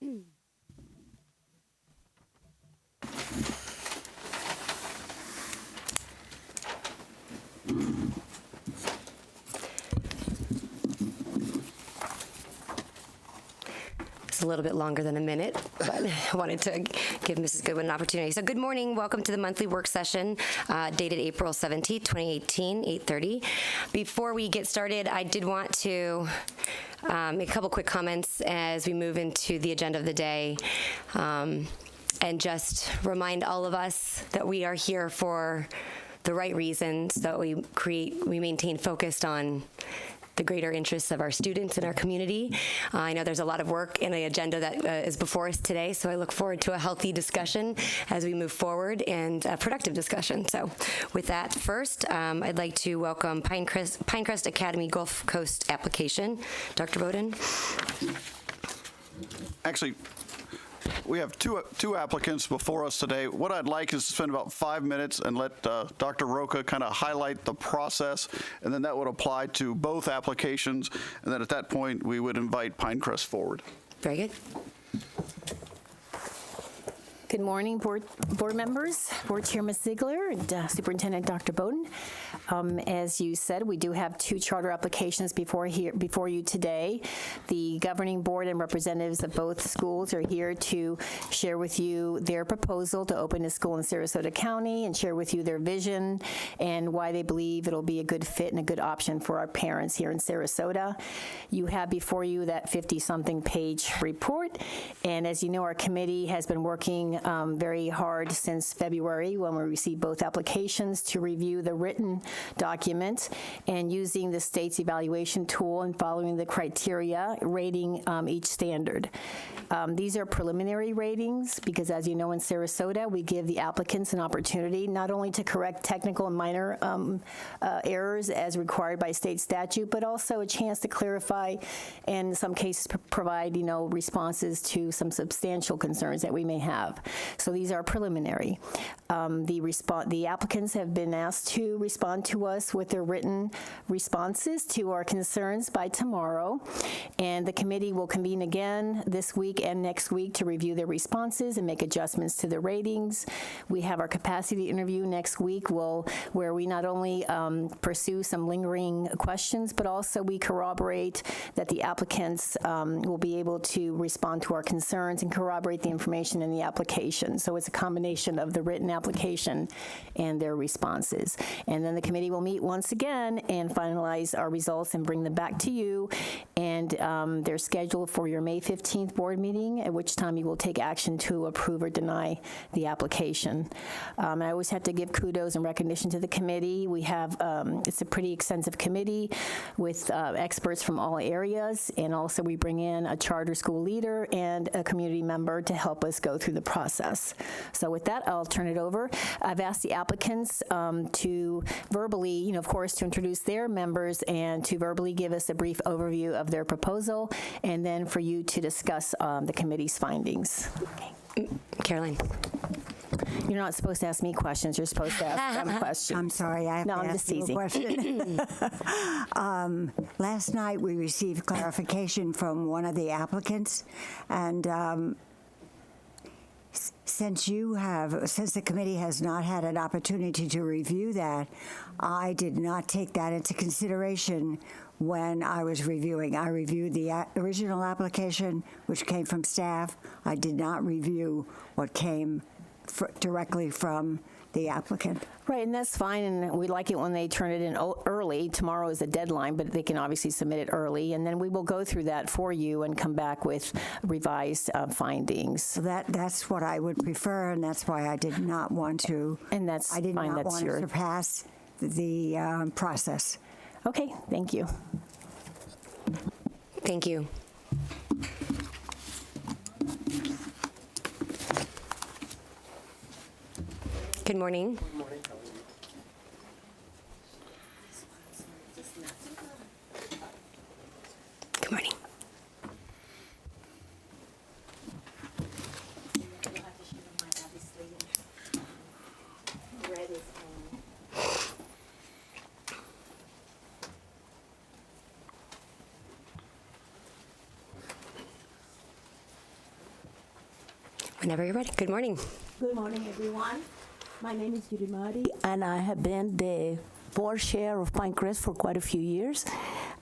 It's a little bit longer than a minute, but I wanted to give Mrs. Goodwin an opportunity. So good morning. Welcome to the monthly work session dated April 17th, 2018, 8:30. Before we get started, I did want to make a couple quick comments as we move into the agenda of the day, and just remind all of us that we are here for the right reasons, that we maintain focused on the greater interests of our students and our community. I know there's a lot of work in the agenda that is before us today, so I look forward to a healthy discussion as we move forward and a productive discussion. So with that, first, I'd like to welcome Pinecrest Academy Gulf Coast application. Dr. Bowden. Actually, we have two applicants before us today. What I'd like is to spend about 5 minutes and let Dr. Roca kind of highlight the process, and then that would apply to both applications, and then at that point, we would invite Pinecrest forward. Very good. Good morning, board members, Board Chair Ms. Ziegler, and Superintendent Dr. Bowden. As you said, we do have two charter applications before you today. The governing board and representatives of both schools are here to share with you their proposal to open a school in Sarasota County and share with you their vision and why they believe it'll be a good fit and a good option for our parents here in Sarasota. You have before you that 50-something page report, and as you know, our committee has been working very hard since February when we received both applications to review the written document and using the state's evaluation tool and following the criteria, rating each standard. These are preliminary ratings because, as you know, in Sarasota, we give the applicants an opportunity not only to correct technical and minor errors as required by state statute, but also a chance to clarify and in some cases provide, responses to some substantial concerns that we may have. So these are preliminary. The applicants have been asked to respond to us with their written responses to our concerns by tomorrow, and the committee will convene again this week and next week to review their responses and make adjustments to the ratings. We have our capacity interview next week where we not only pursue some lingering questions, but also we corroborate that the applicants will be able to respond to our concerns and corroborate the information in the application. So it's a combination of the written application and their responses. And then the committee will meet once again and finalize our results and bring them back to you. And they're scheduled for your May 15th board meeting, at which time you will take action to approve or deny the application. I always have to give kudos and recognition to the committee. We have, it's a pretty extensive committee with experts from all areas, and also we bring in a charter school leader and a community member to help us go through the process. So with that, I'll turn it over. I've asked the applicants to verbally, of course, to introduce their members and to verbally give us a brief overview of their proposal, and then for you to discuss the committee's findings. Okay. Caroline. You're not supposed to ask me questions. You're supposed to ask them questions. I'm sorry, I have to ask you a question. Last night we received clarification from one of the applicants, and since the committee has not had an opportunity to review that, I did not take that into consideration when I was reviewing. I reviewed the original application, which came from staff. I did not review what came directly from the applicant. Right, and that's fine, and we like it when they turn it in early. Tomorrow is the deadline, but they can obviously submit it early, and then we will go through that for you and come back with revised findings. So that's what I would prefer, and that's why I did not want to. And that's I did fine. not That's want to surpass the process. Okay, thank you. Thank you. Good morning. Good morning. Whenever you're ready. Good morning. Good morning, everyone. My name is Judy Marty, and I have been the board chair of Pinecrest for quite a few years.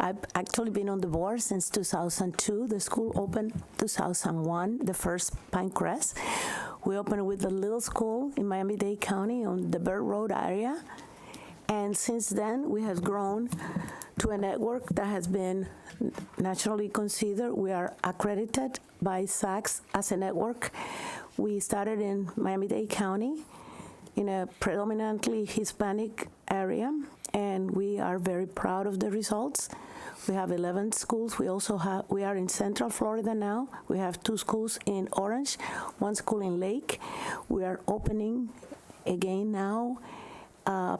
I've actually been on the board since 2002. The school opened 2001, the first Pinecrest. We opened with a little school in Miami-Dade County on the Bird Road area. And since then, we have grown to a network that has been nationally considered. We are accredited by SACS as a network. We started in Miami-Dade County in a predominantly Hispanic area, and we are very proud of the results. We have 11 schools. We are in Central Florida now. We have 2 schools in Orange, 1 school in Lake. We are opening again now.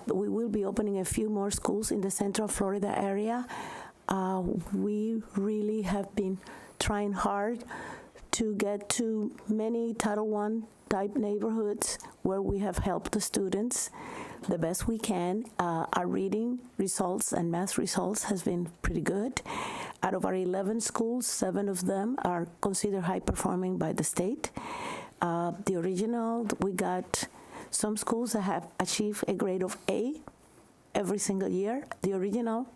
We will be opening a few more schools in the Central Florida area. We really have been trying hard to get to many Title I type neighborhoods where we have helped the students the best we can. Our reading results and math results has been pretty good. Out of our 11 schools, 7 of them are considered high performing by the state. The original, we got some schools that have achieved a grade of A every single year. The original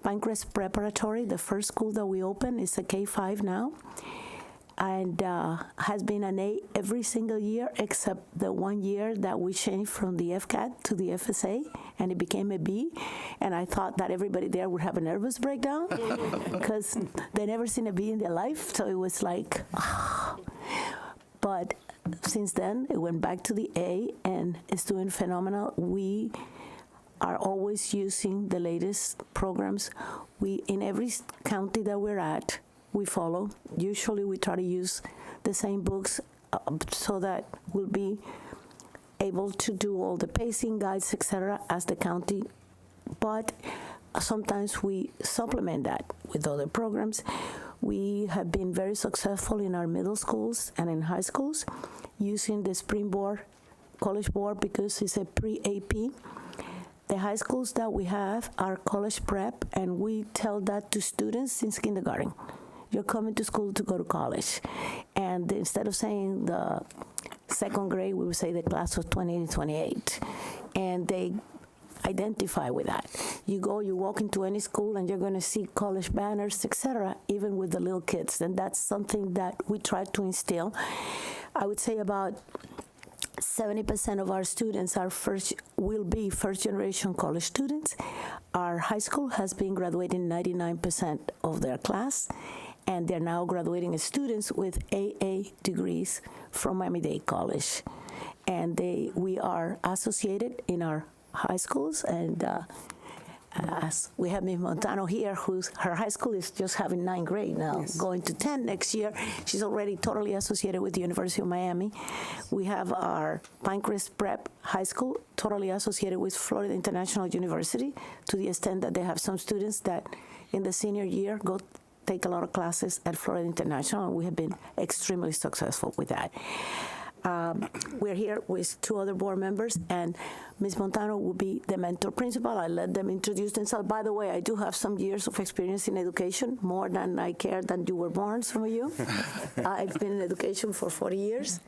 Pinecrest Preparatory, the first school that we opened, is a K-5 now, and has been an A every single year except the 1 year that we changed from the FCAT to the FSA, and it became a B. And I thought that everybody there would have a nervous breakdown because they never seen a B in their life, so it was like, But since then, it went back to the A, and it's doing phenomenal. We are always using the latest programs. In every county that we're at, we follow. Usually we try to use the same books so that we'll be able to do all the pacing guides, etc., as the county. But sometimes we supplement that with other programs. We have been very successful in our middle schools and in high schools using the Springboard College Board because it's a pre-AP. The high schools that we have are college prep, and we tell that to students since kindergarten. You're coming to school to go to college. And instead of saying the second grade, we would say the class of 2028. And they identify with that. You walk into any school, and you're going to see college banners, etc., even with the little kids. And that's something that we try to instill. I would say about 70% of our students will be first-generation college students. Our high school has been graduating 99% of their class, and they're now graduating as students with AA degrees from Miami-Dade College. And we are associated in our high schools, and as we have Ms. Montano here, her high school is just having 9th grade now, going to 10 next year. She's already totally associated with the University of Miami. We have our Pinecrest Prep High School, totally associated with Florida International University, to the extent that they have some students that in the senior year go take a lot of classes at Florida International, and we have been extremely successful with that. We're here with 2 other board members, and Ms. Montano will be the mentor principal. I let them introduce themselves. By the way, I do have some years of experience in education, more than I care than you were born, some of you. I've been in education for 40 years.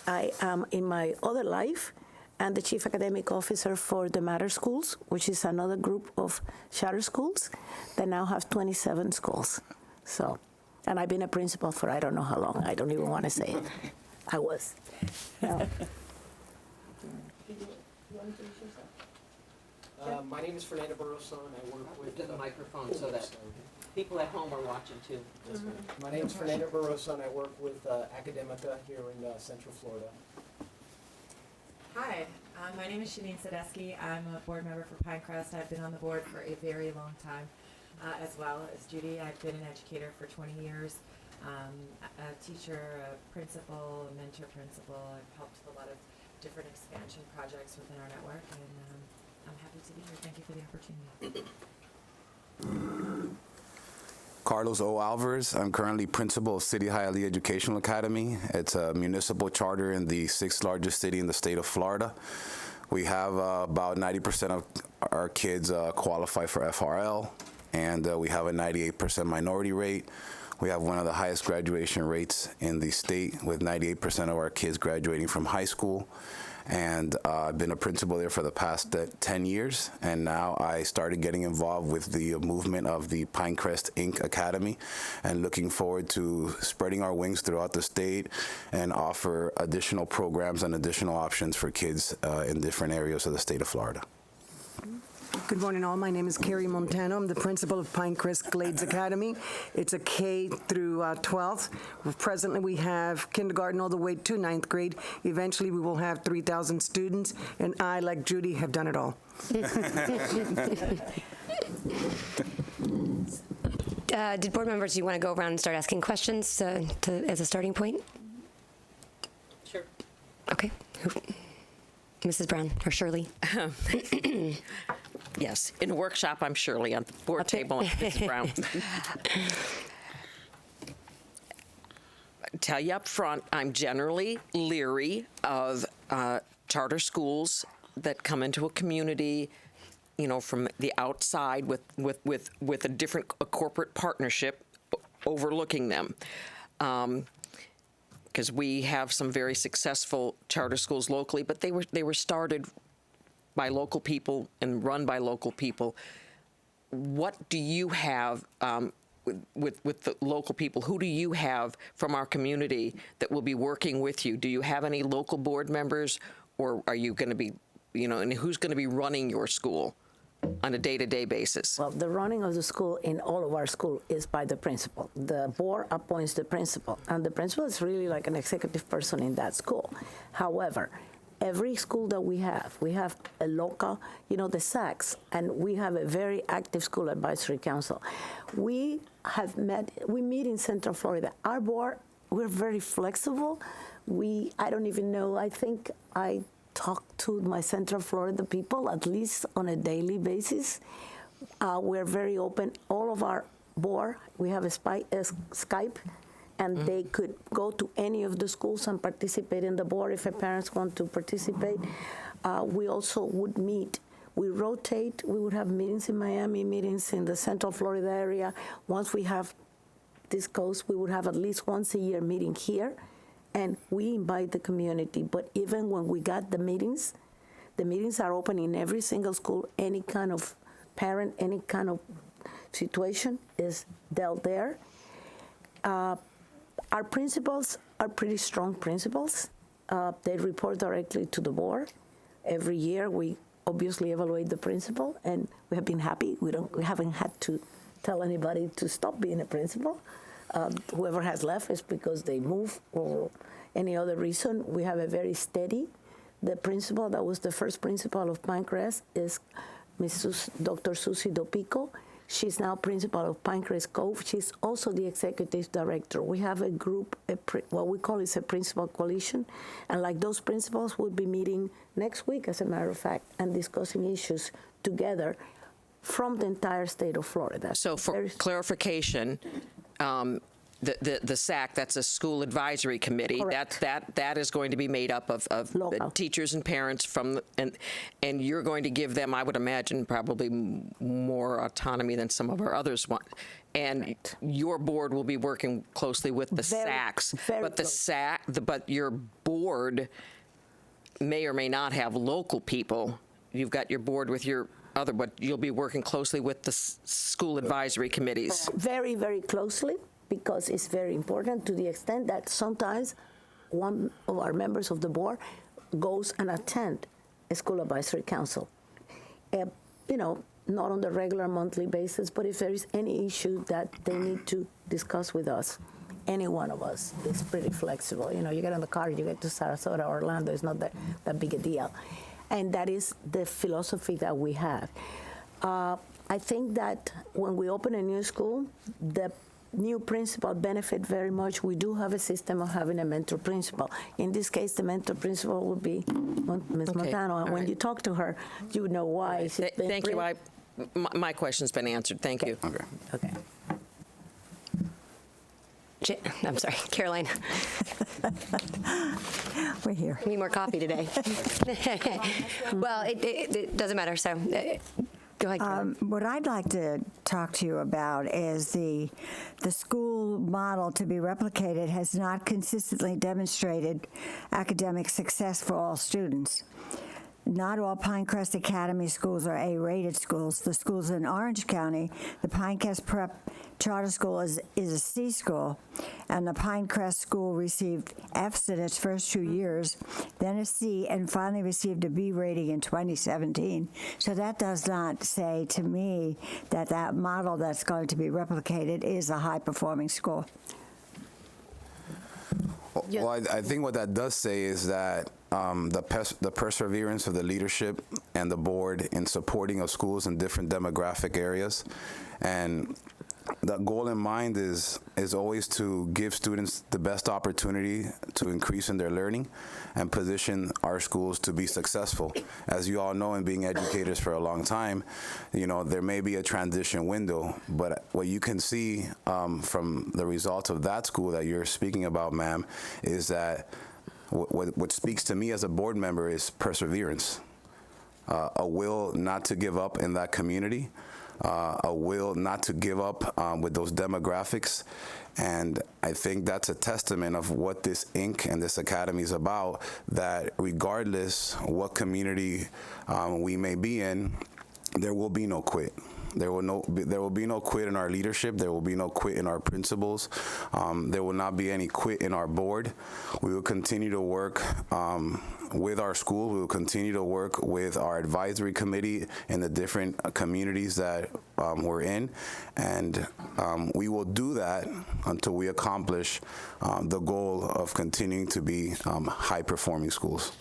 I am, in my other life, and the chief academic officer for the Matter Schools, which is another group of charter schools that now have 27 schools. So, and I've been a principal for I don't know how long. I don't even want to say it. I was. Yeah. My name is Fernando Barroso, and I work with the microphone so that people at home are watching too. My name is Fernando Barroso, and I work with Academica here in Central Florida. Hi, my name is Shanine Sadesky. I'm a board member for Pinecrest. I've been on the board for a very long time, as well as Judy. I've been an educator for 20 years, a teacher, a principal, a mentor principal. I've helped with a lot of different expansion projects within our network, and I'm happy to be here. Thank you for the opportunity. Carlos O. Alvarez. I'm currently principal of City Hialeah Educational Academy. It's a municipal charter in the 6th largest city in the state of Florida. We have about 90% of our kids qualify for FRL, and we have a 98% minority rate. We have one of the highest graduation rates in the state, with 98% of our kids graduating from high school. And I've been a principal there for the past 10 years, and now I started getting involved with the movement of the Pinecrest Inc. Academy, and looking forward to spreading our wings throughout the state and offer additional programs and additional options for kids in different areas of the state of Florida. Good morning, all. My name is Carrie Montano. I'm the principal of Pinecrest Glades Academy. It's a K through 12th. Presently, we have kindergarten all the way to 9th grade. Eventually, we will have 3,000 students, and I, like Judy, have done it all. Did board members, do you want to go around and start asking questions as a starting point? Sure. Okay. Mrs. Brown or Shirley? Yes, in a workshop, I'm Shirley. On the board table, I'm Mrs. Brown. Tell you up front, I'm generally leery of charter schools that come into a community, you know, from the outside with a different corporate partnership overlooking them. Because we have some very successful charter schools locally, but they were started by local people and run by local people. What do you have with the local people? Who do you have from our community that will be working with you? Do you have any local board members, or are you going to be, you know, and who's going to be running your school on a day-to-day basis? Well, the running of the school in all of our school is by the principal. The board appoints the principal, and the principal is really like an executive person in that school. However, every school that we have a local, you know, the SACs, and we have a very active school advisory council. We meet in Central Florida. Our board, we're very flexible. I don't even know, I think I talk to my Central Florida people at least on a daily basis. We're very open. All of our board, we have a Skype, and they could go to any of the schools and participate in the board if parents want to participate. We also would meet. We rotate. We would have meetings in Miami, meetings in the Central Florida area. Once we have this coast, we would have at least once a year meeting here, and we invite the community. But even when we got the meetings are open in every single school. Any kind of parent, any kind of situation is dealt there. Our principals are pretty strong principals. They report directly to the board. Every year, we obviously evaluate the principal, and we have been happy. We haven't had to tell anybody to stop being a principal. Whoever has left is because they move or any other reason. We have a very steady. The principal that was the first principal of Pinecrest is Dr. Susie Dopico. She's now principal of Pinecrest Cove. She's also the executive director. We have a group, what we call is a principal coalition, and like those principals will be meeting next week, as a matter of fact, and discussing issues together from the entire state of Florida. So for clarification, the SAC, that's a school advisory committee. Correct. That is going to be made up of the teachers and parents from, and you're going to give them, I would imagine, probably more autonomy than some of our others want. And Correct. Your board will be working closely with the SACs, but but your board may or may not have local people. You've got your board with your other, but you'll be working closely with the school advisory committees. Very, very closely, because it's very important, to the extent that sometimes one of our members of the board goes and attend a school advisory council. You know, not on the regular monthly basis, but if there is any issue that they need to discuss with us, any one of us is pretty flexible. You know, you get in the car, you get to Sarasota, Orlando, it's not that big a deal. And that is the philosophy that we have. I think that when we open a new school, the new principal benefit very much. We do have a system of having a mentor principal. In this case, the mentor principal would be Ms. Montano, and when you talk to her, you know why. Thank you. My question's been answered. Thank you. Okay. I'm sorry, Caroline. We're here. Need more coffee today. Well, it doesn't matter. So Go ahead, Karen. What I'd like to talk to you about is the school model to be replicated has not consistently demonstrated academic success for all students. Not all Pinecrest Academy schools are A-rated schools. The schools in Orange County, the Pinecrest Prep Charter School is a C school, and the Pinecrest School received Fs in its first 2 years, then a C, and finally received a B rating in 2017. So that does not say to me that that model that's going to be replicated is a high-performing school. Well, I think what that does say is that the perseverance of the leadership and the board in supporting of schools in different demographic areas, and the goal in mind is always to give students the best opportunity to increase in their learning and position our schools to be successful. As you all know, in being educators for a long time, there may be a transition window, but what you can see from the results of that school that you're speaking about, ma'am, is that what speaks to me as a board member is perseverance, a will not to give up in that community, a will not to give up with those demographics. And I think that's a testament of what this Inc. and this academy is about, that regardless what community we may be in, there will be no quit. There will be no quit in our leadership. There will be no quit in our principals. There will not be any quit in our board. We will continue to work with our school. We will continue to work with our advisory committee in the different communities that we're in. And we will do that until we accomplish the goal of continuing to be high-performing schools.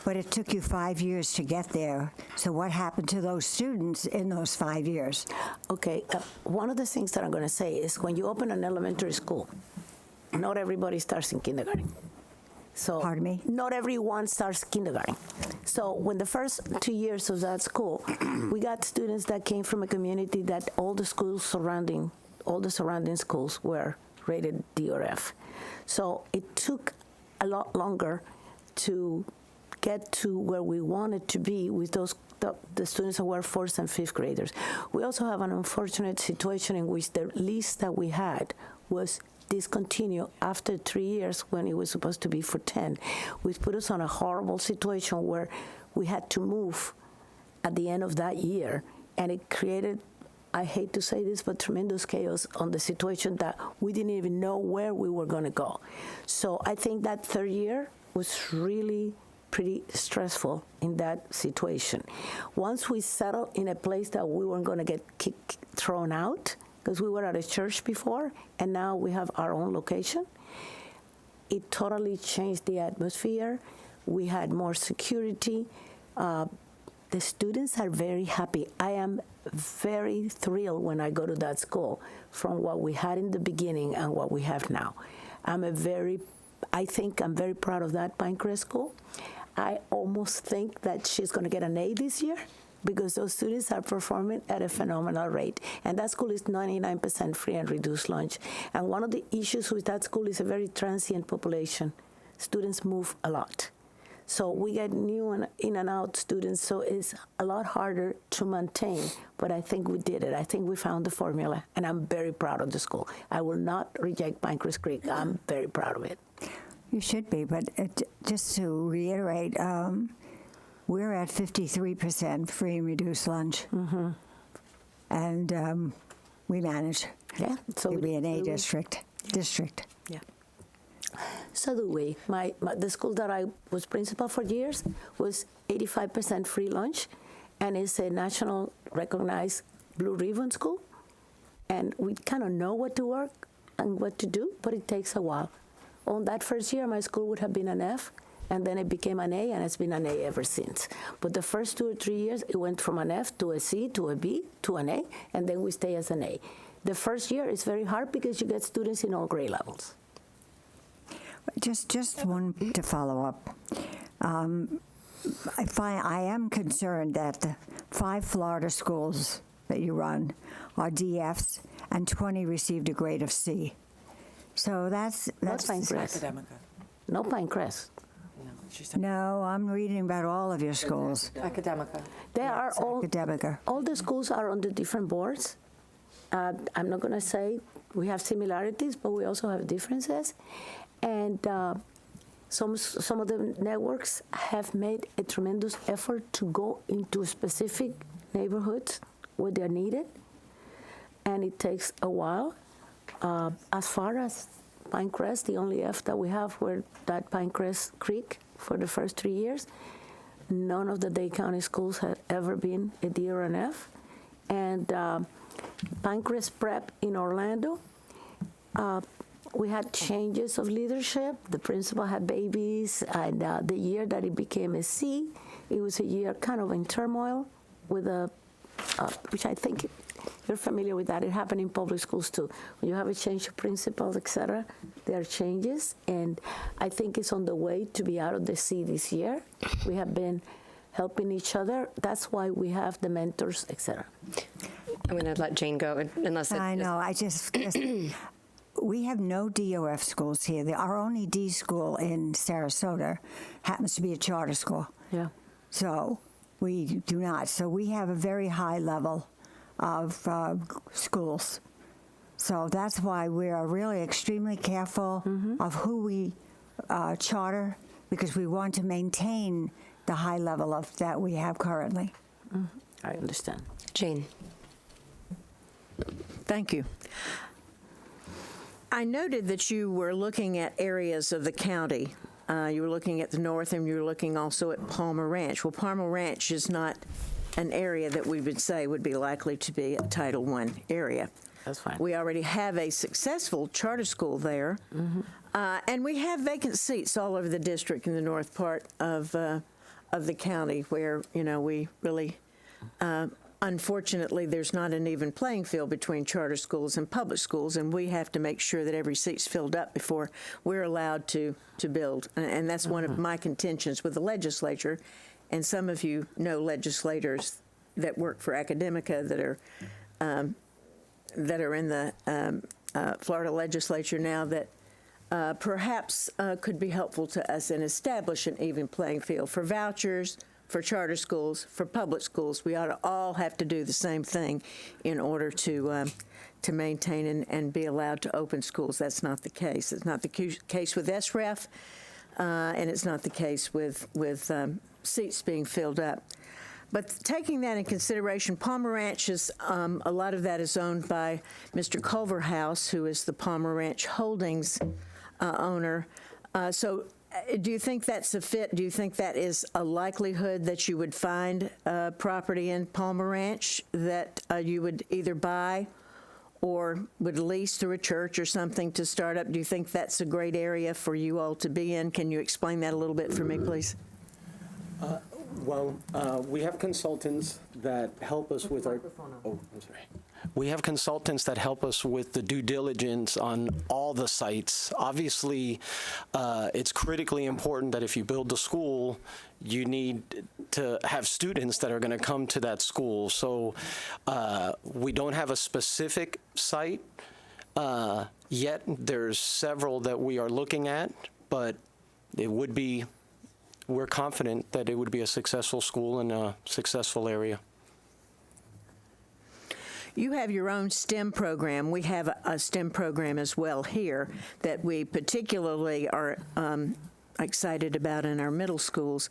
But it took you 5 years to get there. So what happened to those students in those 5 years? Okay, one of the things that I'm going to say is when you open an elementary school, not everybody starts in kindergarten. So Pardon me? Not everyone starts kindergarten. So when the first 2 years of that school, we got students that came from a community that all the surrounding schools were rated D or F. So it took a lot longer to get to where we wanted to be with the students that were fourth and fifth graders. We also have an unfortunate situation in which the list that we had was discontinued after 3 years when it was supposed to be for 10, which put us on a horrible situation where we had to move at the end of that year, and it created, I hate to say this, but tremendous chaos on the situation that we didn't even know where we were going to go. So I think that third year was really pretty stressful in that situation. Once we settled in a place that we weren't going to get thrown out, because we were at a church before, and now we have our own location, it totally changed the atmosphere. We had more security. The students are very happy. I am very thrilled when I go to that school from what we had in the beginning and what we have now. I think I'm very proud of that Pinecrest school. I almost think that she's going to get an A this year because those students are performing at a phenomenal rate. And that school is 99% free and reduced lunch. And one of the issues with that school is a very transient population. Students move a lot. So we get new and in and out students, so it's a lot harder to maintain. But I think we did it. I think we found the formula, and I'm very proud of the school. I will not reject Pinecrest Creek. I'm very proud of it. You should be, but just to reiterate, we're at 53% free and reduced lunch. Mm-hmm. And we manage to be an A district. Yeah. So do we. The school that I was principal for years was 85% free lunch, and it's a national recognized Blue Ribbon school. And we kind of know what to work and what to do, but it takes a while. On that first year, my school would have been an F, and then it became an A, and it's been an A ever since. But the first 2 or 3 years, it went from an F to a C to a B to an A, and then we stay as an A. The first year is very hard because you get students in all grade levels. Just one to follow up. I am concerned that the 5 Florida schools that you run are DFs, and 20 received a grade of C. So that's Pinecrest. No Pinecrest. No, I'm reading about all of your schools. Academica. They are all Academica. all the schools are on the different boards. I'm not going to say we have similarities, but we also have differences. And some of the networks have made a tremendous effort to go into specific neighborhoods where they're needed, and it takes a while. As far as Pinecrest, the only F that we have were that Pinecrest Creek for the first 3 years. None of the Dade County schools had ever been a D or an F. And Pinecrest Prep in Orlando, we had changes of leadership. The principal had babies, and the year that it became a C, it was a year kind of in turmoil with which I think you're familiar with that. It happened in public schools too. When you have a change of principals, et cetera, there are changes, and I think it's on the way to be out of the C this year. We have been helping each other. That's why we have the mentors, et cetera. I'm going to let Jane go unless I know. We have no DOF schools here. Our only D school in Sarasota happens to be a charter school. Yeah. So we do not. So we have a very high level of schools. So that's why we are really extremely careful of who we charter, because we want to maintain the high level of that we have currently. I understand. Jane. Thank you. I noted that you were looking at areas of the county. You were looking at the north, and you were looking also at Palmer Ranch. Well, Palmer Ranch is not an area that we would say would be likely to be a Title I area. That's fine. We already have a successful charter school there, and we have vacant seats all over the district in the north part of the county where, we really, unfortunately, there's not an even playing field between charter schools and public schools, and we have to make sure that every seat's filled up before we're allowed to build. And that's one of my contentions with the legislature. And some of you know legislators that work for Academica that are in the Florida legislature now that perhaps could be helpful to us in establishing an even playing field for vouchers, for charter schools, for public schools. We ought to all have to do the same thing in order to maintain and be allowed to open schools. That's not the case. It's not the case with SREF, and it's not the case with seats being filled up. But taking that in consideration, Palmer Ranch is, a lot of that is owned by Mr. Culverhouse, who is the Palmer Ranch Holdings owner. So do you think that's a fit? Do you think that is a likelihood that you would find property in Palmer Ranch that you would either buy or would lease through a church or something to start up? Do you think that's a great area for you all to be in? Can you explain that a little bit for me, please? We have consultants that help us with our. Oh, I'm sorry. We have consultants that help us with the due diligence on all the sites. Obviously, it's critically important that if you build the school, you need to have students that are going to come to that school. So we don't have a specific site yet. There's several that we are looking at, but it would be. We're confident that it would be a successful school in a successful area. You have your own STEM program. We have a STEM program as well here that we particularly are excited about in our middle schools.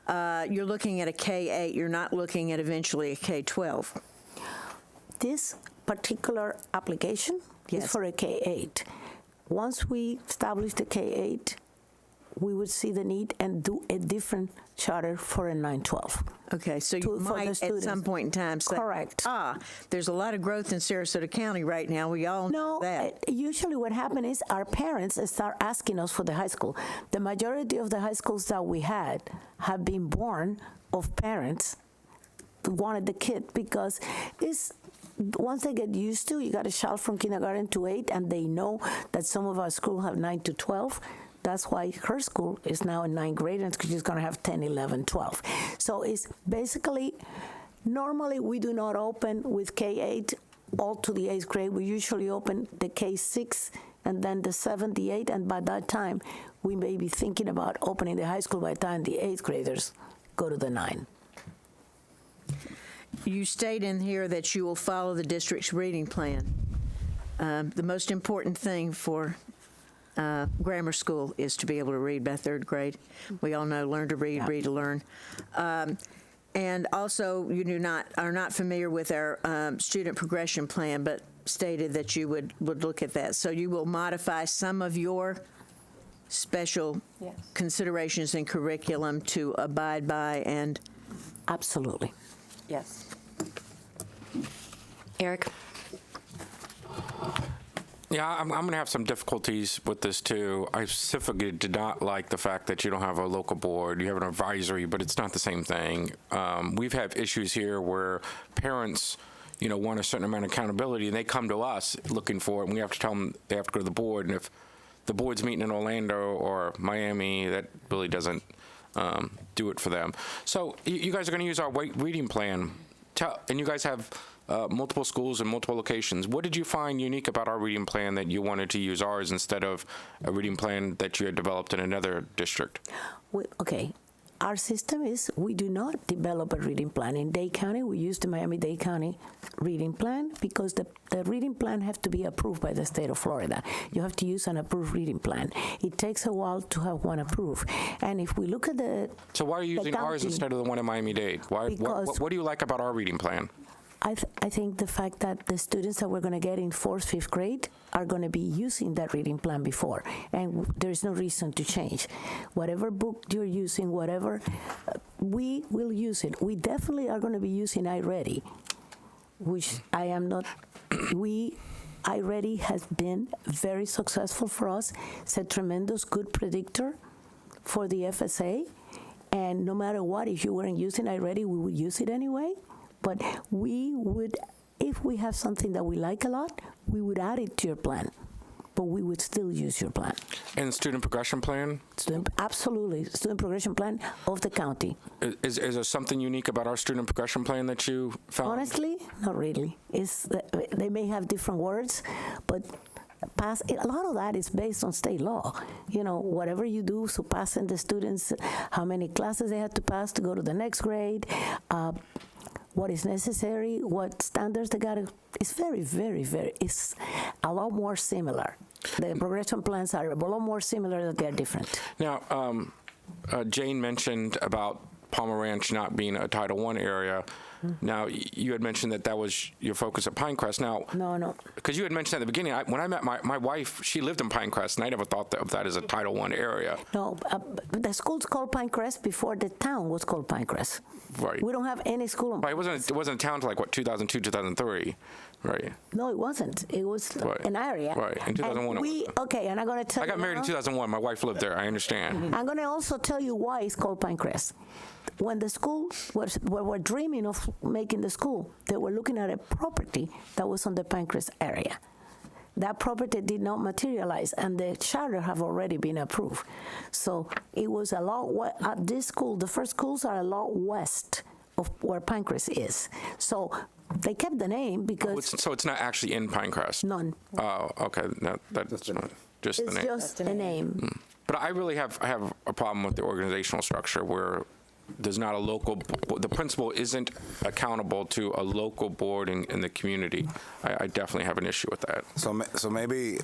You're looking at a K-8. You're not looking at eventually a K-12. This particular application is for a K-8. Once we establish the K-8, we would see the need and do a different charter for a 9-12. Okay, so you might at some point in time say, correct. There's a lot of growth in Sarasota County right now. We all know that. Usually what happens is our parents start asking us for the high school. The majority of the high schools that we had have been born of parents who wanted the kid because it's once they get used to, you got a child from kindergarten to 8, and they know that some of our schools have 9 to 12. That's why her school is now in 9th grade, and she's going to have 10, 11, 12. So it's basically, normally we do not open with K-8 all to the 8th grade. We usually open the K-6 and then the 7th, the 8th, and by that time, we may be thinking about opening the high school by the time the 8th graders go to the 9. You state in here that you will follow the district's reading plan. The most important thing for grammar school is to be able to read by 3rd grade. We all know learn to read, read to learn. And also, you are not familiar with our student progression plan, but stated that you would look at that. So you will modify some of your special considerations in curriculum to abide by and... Absolutely. Yes. Eric? Yeah, I'm going to have some difficulties with this, too. I specifically did not like the fact that you don't have a local board. You have an advisory, but it's not the same thing. We've had issues here where parents, want a certain amount of accountability, and they come to us looking for it, and we have to tell them they have to go to the board. And if the board's meeting in Orlando or Miami, that really doesn't do it for them. So you guys are going to use our reading plan. And you guys have multiple schools and multiple locations. What did you find unique about our reading plan that you wanted to use ours instead of a reading plan that you had developed in another district? Okay. Our system is we do not develop a reading plan. In Dade County, we use the Miami-Dade County reading plan because the reading plan has to be approved by the state of Florida. You have to use an approved reading plan. It takes a while to have one approved. And if we look at the... So why are you using ours instead of the one in Miami-Dade? What do you like about our reading plan? I think the fact that the students that we're going to get in 4th, 5th grade are going to be using that reading plan before, and there's no reason to change. Whatever book you're using, we will use it. We definitely are going to be using iReady, which I am not. iReady has been very successful for us. It's a tremendous good predictor for the FSA, and no matter what, if you weren't using iReady, we would use it anyway. But we would, if we have something that we like a lot, we would add it to your plan. But we would still use your plan. And student progression plan? Absolutely. Student progression plan of the county. Is there something unique about our student progression plan that you found? Honestly, not really. They may have different words, but a lot of that is based on state law. Whatever you do, so passing the students, how many classes they have to pass to go to the next grade, what is necessary, what standards they got to, it's very, very, it's a lot more similar. The progression plans are a lot more similar than they're different. Now, Jane mentioned about Palmer Ranch not being a Title I area. Now, you had mentioned that was your focus at Pinecrest. Now, no. Because you had mentioned at the beginning, when I met my wife, she lived in Pinecrest, and I never thought of that as a Title I area. No, the school's called Pinecrest before the town was called Pinecrest. Right. We don't have any school in Pinecrest. It wasn't a town until 2002, 2003, right? No, it wasn't. It was an area. Right, in 2001. And I'm going to tell you. I got married in 2001. My wife lived there. I understand. I'm going to also tell you why it's called Pinecrest. When the school were dreaming of making the school, they were looking at a property that was on the Pinecrest area. That property did not materialize, and the charter have already been approved. So it was a lot. At this school, the first schools are a lot west of where Pinecrest is. So they kept the name because. So it's not actually in Pinecrest. None. Oh, okay. That's just the name. It's just a name. But I really have a problem with the organizational structure where there's not a local, the principal isn't accountable to a local board in the community. I definitely have an issue with that. So maybe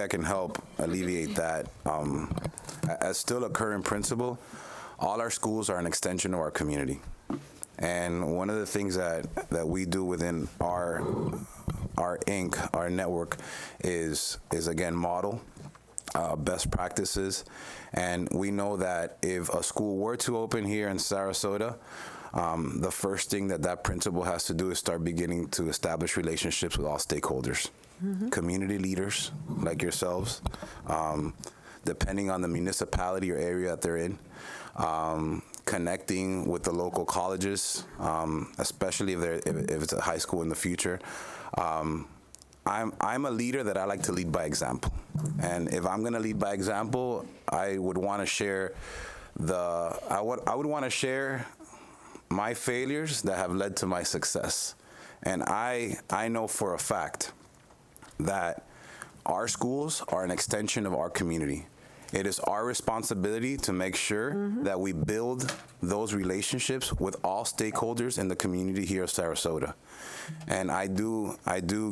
I can help alleviate that. As still a current principal, all our schools are an extension of our community. And one of the things that we do within our Inc., our network, is again model best practices. And we know that if a school were to open here in Sarasota, the first thing that principal has to do is start beginning to establish relationships with all stakeholders, community leaders like yourselves, depending on the municipality or area that they're in, connecting with the local colleges, especially if it's a high school in the future. I'm a leader that I like to lead by example. And if I'm going to lead by example, I would want to share I would want to share my failures that have led to my success. And I know for a fact that our schools are an extension of our community. It is our responsibility to make sure that we build those relationships with all stakeholders in the community here of Sarasota. And I do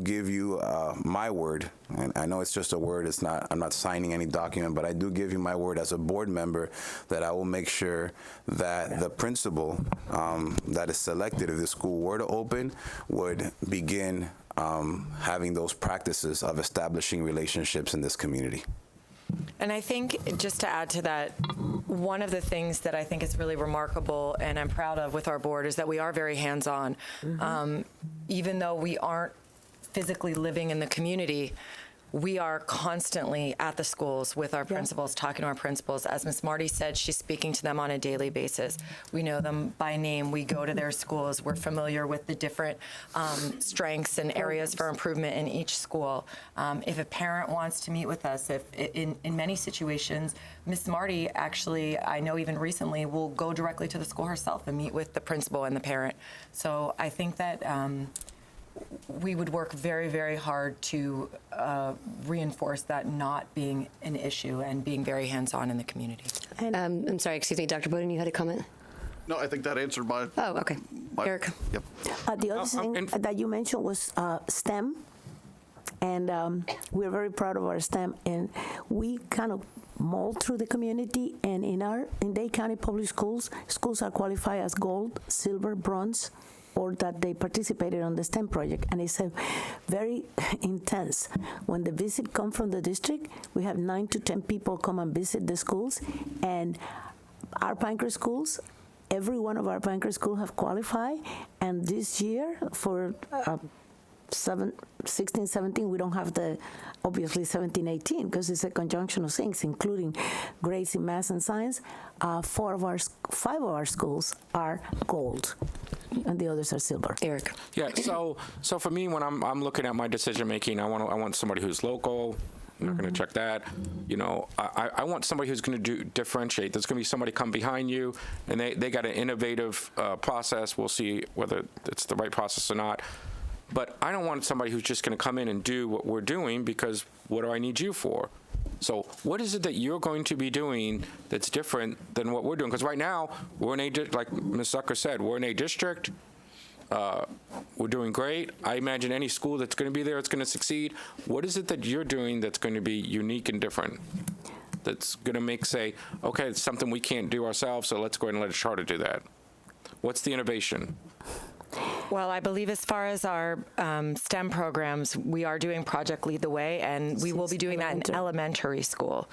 give you my word, and I know it's just a word, I'm not signing any document, but I do give you my word as a board member that I will make sure that the principal that is selected, if the school were to open, would begin having those practices of establishing relationships in this community. And I think, just to add to that, one of the things that I think is really remarkable and I'm proud of with our board is that we are very hands-on. Even though we aren't physically living in the community, we are constantly at the schools with our principals, talking to our principals. As Ms. Marty said, she's speaking to them on a daily basis. We know them by name. We go to their schools. We're familiar with the different strengths and areas for improvement in each school. If a parent wants to meet with us, in many situations, Ms. Marty actually, I know even recently, will go directly to the school herself and meet with the principal and the parent. So I think that we would work very, very hard to reinforce that not being an issue and being very hands-on in the community. I'm sorry, excuse me, Dr. Bowden, you had a comment? No, I think that answered my. Oh, okay. Eric? Yep. The other thing that you mentioned was STEM, and we're very proud of our STEM, and we kind of mold through the community, and in Dade County Public Schools are qualified as gold, silver, bronze, or that they participated on the STEM project, and it's very intense. When the visit come from the district, we have 9 to 10 people come and visit the schools, and our Pinecrest schools, every one of our Pinecrest schools have qualified, and this year for 16, 17, we don't have obviously 17, 18, because it's a conjunction of things, including grades in math and science. 5 of our schools are gold, and the others are silver. Eric? Yeah, so for me, when I'm looking at my decision making, I want somebody who's local. I'm not going to check that. You know, I want somebody who's going to differentiate. There's going to be somebody come behind you, and they got an innovative process. We'll see whether it's the right process or not. But I don't want somebody who's just going to come in and do what we're doing, because what do I need you for? So what is it that you're going to be doing that's different than what we're doing? Because right now, we're in like Ms. Zucker said, we're in a district. We're doing great. I imagine any school that's going to be there, it's going to succeed. What is it that you're doing that's going to be unique and different? That's going to say, okay, it's something we can't do ourselves, so let's go ahead and let a charter do that. What's the innovation? Well, I believe as far as our STEM programs, we are doing Project Lead the Way, and we will be doing that in elementary school,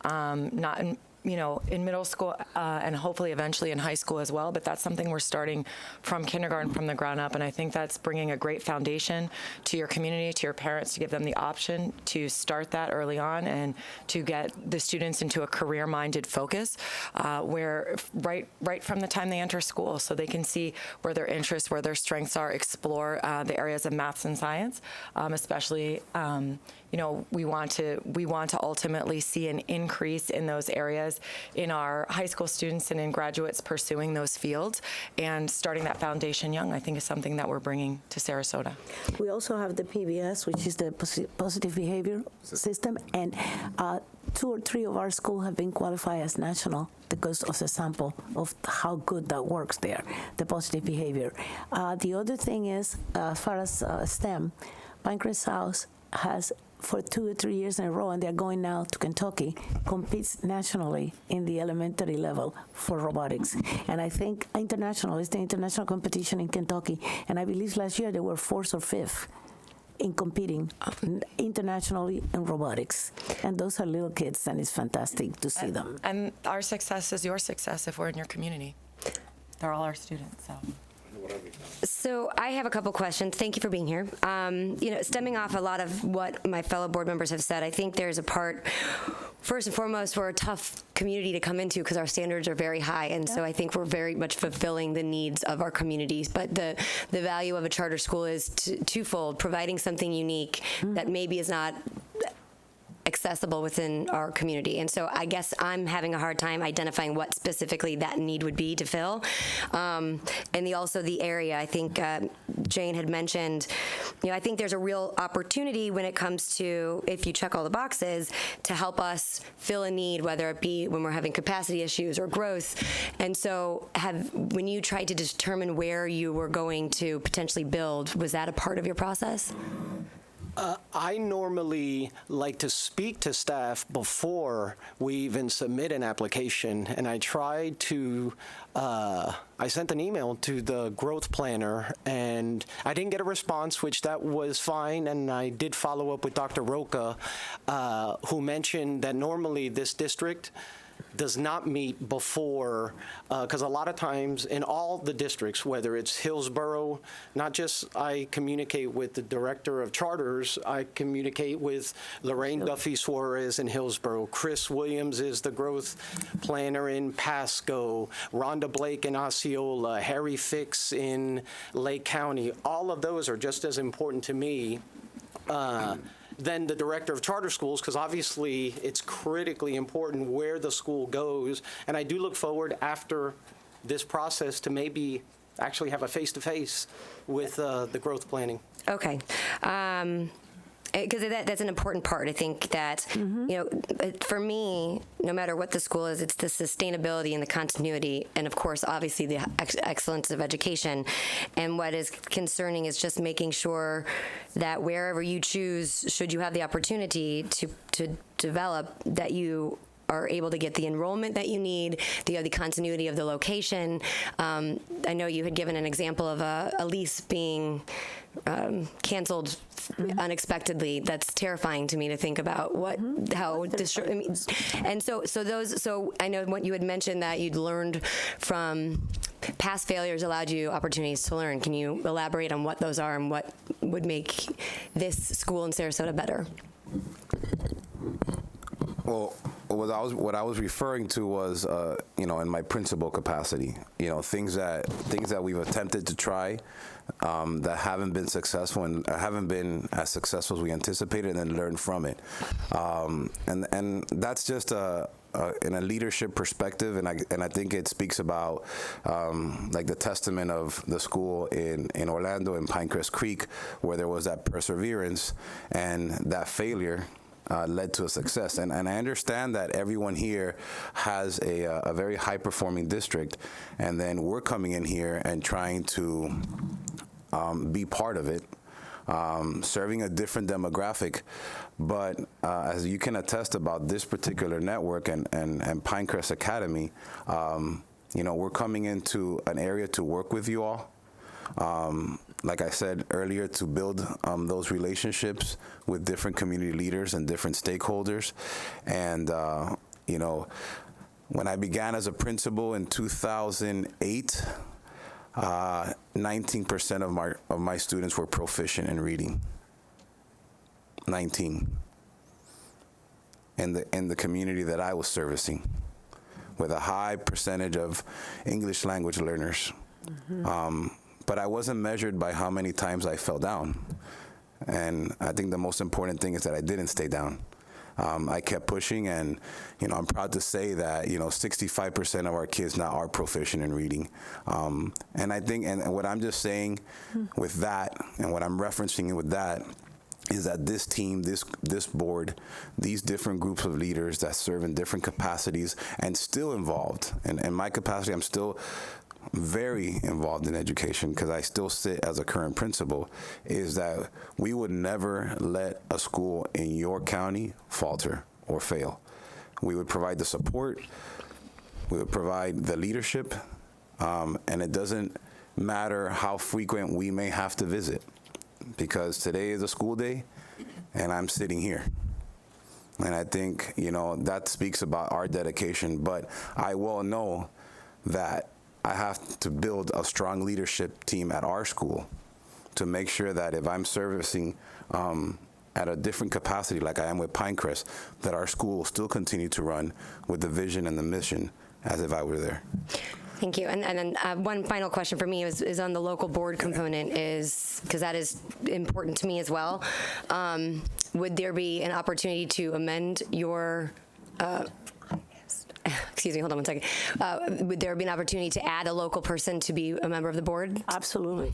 not in in middle school and hopefully eventually in high school as well. But that's something we're starting from kindergarten, from the ground up. And I think that's bringing a great foundation to your community, to your parents, to give them the option to start that early on and to get the students into a career-minded focus where right from the time they enter school, so they can see where their interests, where their strengths are, explore the areas of maths and science, especially we want to ultimately see an increase in those areas in our high school students and in graduates pursuing those fields, and starting that foundation young, I think, is something that we're bringing to Sarasota. We also have the PBS, which is the positive behavior system, and 2 or 3 of our schools have been qualified as national because of the sample of how good that works there, the positive behavior. The other thing is, as far as STEM, Pinecrest South has for 2 or 3 years in a row, and they're going now to Kentucky, competes nationally in the elementary level for robotics. And I think international is the international competition in Kentucky, and I believe last year they were 4th or 5th in competing internationally in robotics. And those are little kids, and it's fantastic to see them. And our success is your success if we're in your community. They're all our students, so. So I have a couple questions. Thank you for being here. Stemming off a lot of what my fellow board members have said, I think there's a part, first and foremost, we're a tough community to come into because our standards are very high, and so I think we're very much fulfilling the needs of our communities. But the value of a charter school is twofold: providing something unique that maybe is not accessible within our community. And so I guess I'm having a hard time identifying what specifically that need would be to fill. And also the area, I think Jane had mentioned, I think there's a real opportunity when it comes to, if you check all the boxes, to help us fill a need, whether it be when we're having capacity issues or growth. And so when you tried to determine where you were going to potentially build, was that a part of your process? I normally like to speak to staff before we even submit an application, and I tried to, I sent an email to the growth planner, and I didn't get a response, which that was fine, and I did follow up with Dr. Roca, who mentioned that normally this district does not meet before, because a lot of times in all the districts, whether it's Hillsborough, not just I communicate with the director of charters, I communicate with Lorraine Duffy Suarez in Hillsborough, Chris Williams is the growth planner in Pasco, Rhonda Blake in Osceola, Harry Fix in Lake County. All of those are just as important to me than the director of charter schools, because obviously it's critically important where the school goes. And I do look forward after this process to maybe actually have a face-to-face with the growth planning. Okay. Because that's an important part. I think that, for me, no matter what the school is, it's the sustainability and the continuity, and of course, obviously, the excellence of education. And what is concerning is just making sure that wherever you choose, should you have the opportunity to develop, that you are able to get the enrollment that you need, the continuity of the location. I know you had given an example of a lease being canceled unexpectedly. That's terrifying to me to think about and so I know what you had mentioned, that you'd learned from past failures allowed you opportunities to learn. Can you elaborate on what those are and what would make this school in Sarasota better? Well, what I was referring to was, in my principal capacity, things that we've attempted to try that haven't been successful and haven't been as successful as we anticipated, and then learn from it. And that's just in a leadership perspective, and I think it speaks about like the testament of the school in Orlando, in Pinecrest Creek, where there was that perseverance, and that failure led to a success. And I understand that everyone here has a very high-performing district, and then we're coming in here and trying to be part of it, serving a different demographic. But as you can attest about this particular network and Pinecrest Academy, we're coming into an area to work with you all. Like I said earlier, to build those relationships with different community leaders and different stakeholders. And, when I began as a principal in 2008, 19% of my students were proficient in reading. 19. In the community that I was servicing, with a high percentage of English language learners. But I wasn't measured by how many times I fell down. And I think the most important thing is that I didn't stay down. I kept pushing, and, I'm proud to say that, 65% of our kids now are proficient in reading. And I think, and what I'm just saying with that, and what I'm referencing with that, is that this team, this board, these different groups of leaders that serve in different capacities and still involved. And in my capacity, I'm still very involved in education, because I still sit as a current principal, is that we would never let a school in your county falter or fail. We would provide the support, we would provide the leadership, and it doesn't matter how frequent we may have to visit, because today is a school day and I'm sitting here. And I think, that speaks about our dedication, but I well know that I have to build a strong leadership team at our school to make sure that if I'm servicing at a different capacity, like I am with Pinecrest, that our school will still continue to run with the vision and the mission as if I were there. Thank you. And then one final question for me is on the local board component, is because that is important to me as well. Would there be an opportunity to amend your excuse me, hold on one second. Would there be an opportunity to add a local person to be a member of the board? Absolutely.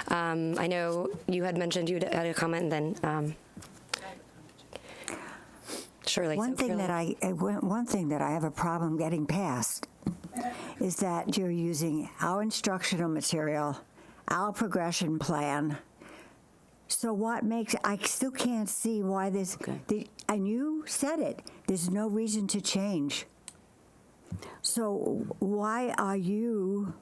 I know you had mentioned you had a comment, and then Shirley. One thing that I have a problem getting past is that you're using our instructional material, our progression plan. So what makes, I still can't see why this, and you said it, there's no reason to change. So why are you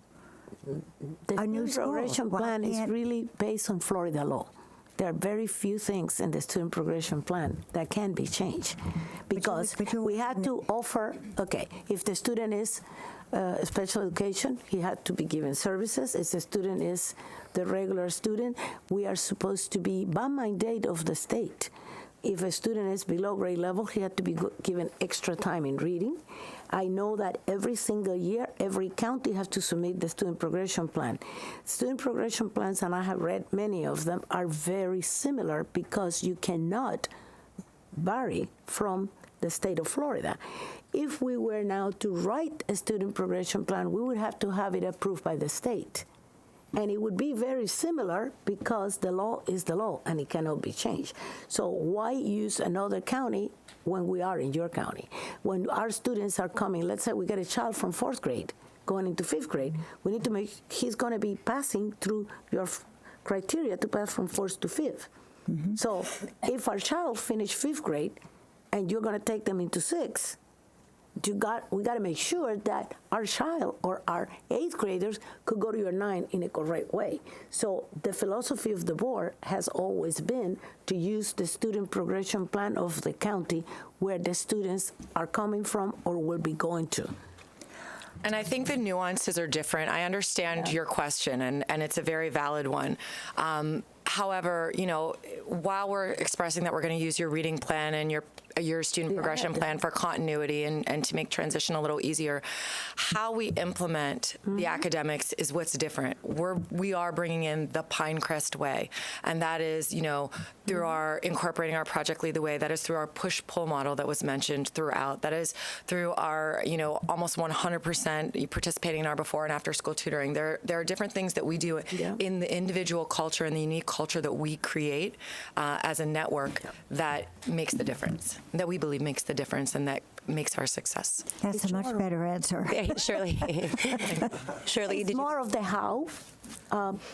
The a new student school? progression Why plan is can't- really based on Florida law. There are very few things in the student progression plan that can be changed because we had to offer, okay, if the student is special education, he had to be given services. If the student is the regular student, we are supposed to be by mandate of the state. If a student is below grade level, he had to be given extra time in reading. I know that every single year, every county has to submit the student progression plan. Student progression plans, and I have read many of them, are very similar because you cannot vary from the state of Florida. If we were now to write a student progression plan, we would have to have it approved by the state. And it would be very similar because the law is the law and it cannot be changed. So why use another county when we are in your county? When our students are coming, let's say we get a child from 4th grade going into 5th grade, we need to make, he's going to be passing through your criteria to pass from 4th to 5th. So if our child finished 5th grade and you're going to take them into 6th, we got to make sure that our child or our 8th graders could go to your 9 in a correct way. So the philosophy of the board has always been to use the student progression plan of the county where the students are coming from or will be going to. And I think the nuances are different. I understand your question, and it's a very valid one. However, you know, while we're expressing that we're going to use your reading plan and your student progression plan for continuity and to make transition a little easier, how we implement the academics is what's different. We are bringing in the Pinecrest way, and that is, you know, through our incorporating our Project Lead the Way. That is through our push-pull model that was mentioned throughout. That is through our, you know, almost 100% participating in our before and after school tutoring. There are different things that we do in the individual culture and the unique culture that we create as a network that makes the difference, that we believe makes the difference, and that makes our success. That's a much better answer. Yeah, Shirley. Shirley, It's more of the how,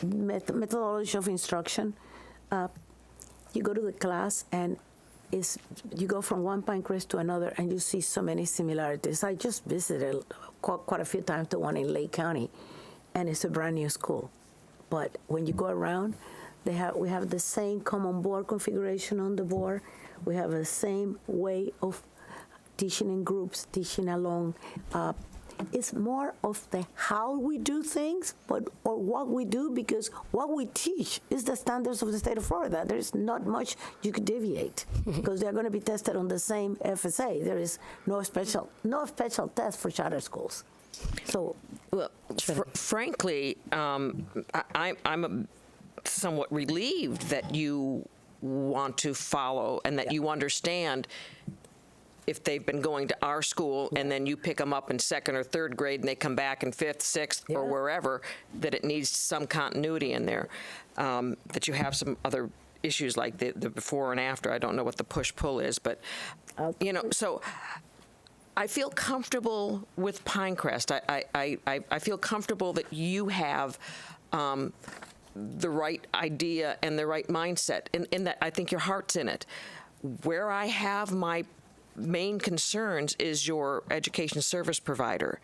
methodology of instruction. You go to the class and you go from one Pinecrest to another and you see so many similarities. I just visited quite a few times the one in Lake County, and it's a brand new school. But when you go around, we have the same common board configuration on the board. We have the same way of teaching in groups, teaching along. It's more of the how we do things, or what we do, because what we teach is the standards of the state of Florida. There's not much you could deviate because they're going to be tested on the same FSA. There is no special test for charter schools. So, well, frankly, I'm somewhat relieved that you want to follow and that you understand if they've been going to our school and then you pick them up in 2nd or 3rd grade and they come back in 5th, 6th, or wherever, that it needs some continuity in there, that you have some other issues like the before and after. I don't know what the push-pull is, but, you know, so I feel comfortable with Pinecrest. I feel comfortable that you have the right idea and the right mindset, in that I think your heart's in it. Where I have my main concerns is your education service provider,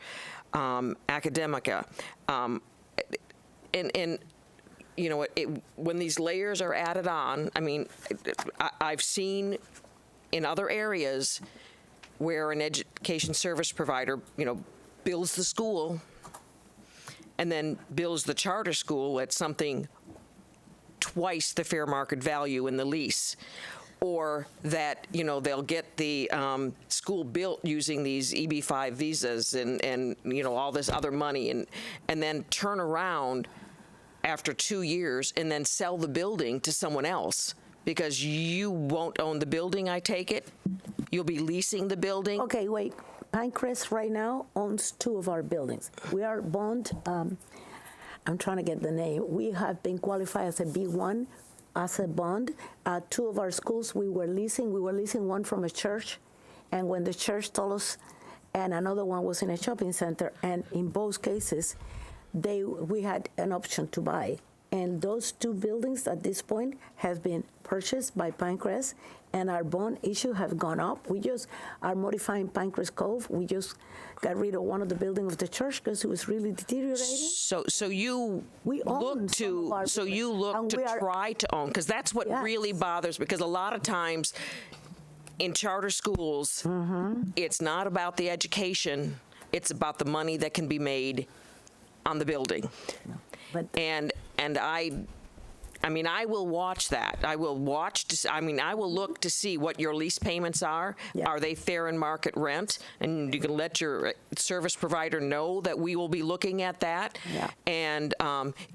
Academica. And you know, when these layers are added on, I mean, I've seen in other areas where an education service provider, you know, builds the school and then bills the charter school at something twice the fair market value in the lease, or that they'll get the school built using these EB-5 visas and all this other money, and then turn around after 2 years and then sell the building to someone else because you won't own the building, I take it? You'll be leasing the building? Okay, wait. Pinecrest right now owns 2 of our buildings. We are bond, I'm trying to get the name. We have been qualified as a B1 as a bond. 2 of our schools we were leasing. We were leasing one from a church, and when the church told us, and another one was in a shopping center, and in both cases, we had an option to buy. And those 2 buildings at this point have been purchased by Pinecrest, and our bond issue have gone up. We just are modifying Pinecrest Cove. We just got rid of one of the buildings of the church because it was really deteriorating. So you look to try to own, because that's what really bothers me, because a lot of times in charter schools, it's not about the education, it's about the money that can be made on the building. And I mean, I will watch that. I will look to see what your lease payments are. Yeah. Are they fair in market rent? And you can let your service provider know that we will be looking at that. Yeah. And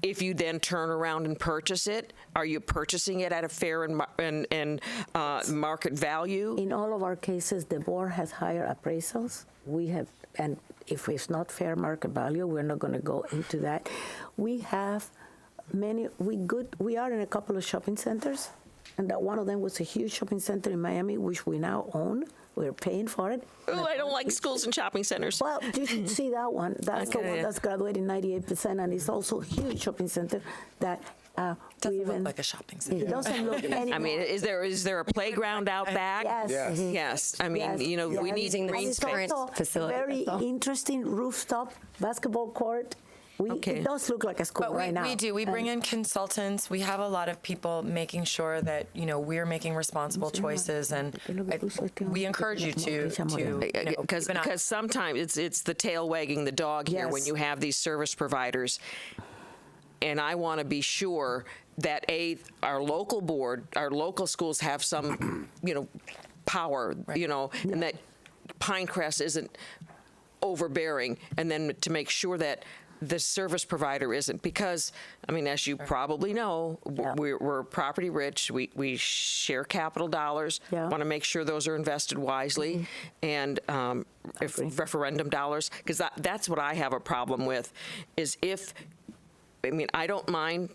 if you then turn around and purchase it, are you purchasing it at a fair and market value? In all of our cases, the board has higher appraisals. We have, and if it's not fair market value, we're not going to go into that. We have we are in a couple of shopping centers, and that one of them was a huge shopping center in Miami, which we now own. We're paying for it. Oh, I don't like schools and shopping centers. Well, you should see that one. That's the one that's graduating 98%, and it's also a huge shopping center that doesn't look like a shopping center. It doesn't look any. I mean, is there a playground out back? Yes. Yes. Yes. I mean, we need green space. Facility. Very interesting rooftop basketball court. It does look like a school right now. We do. We bring in consultants. We have a lot of people making sure that we're making responsible choices, and we encourage you to because sometimes it's the tail wagging the dog here when you have these service providers, and I want to be sure that our local board, our local schools have some power, and that Pinecrest isn't overbearing, and then to make sure that the service provider isn't, because, I mean, as you probably know, we're property rich. We share capital dollars. Want to make sure those are invested wisely, and if referendum dollars, because that's what I have a problem with. Is I don't mind,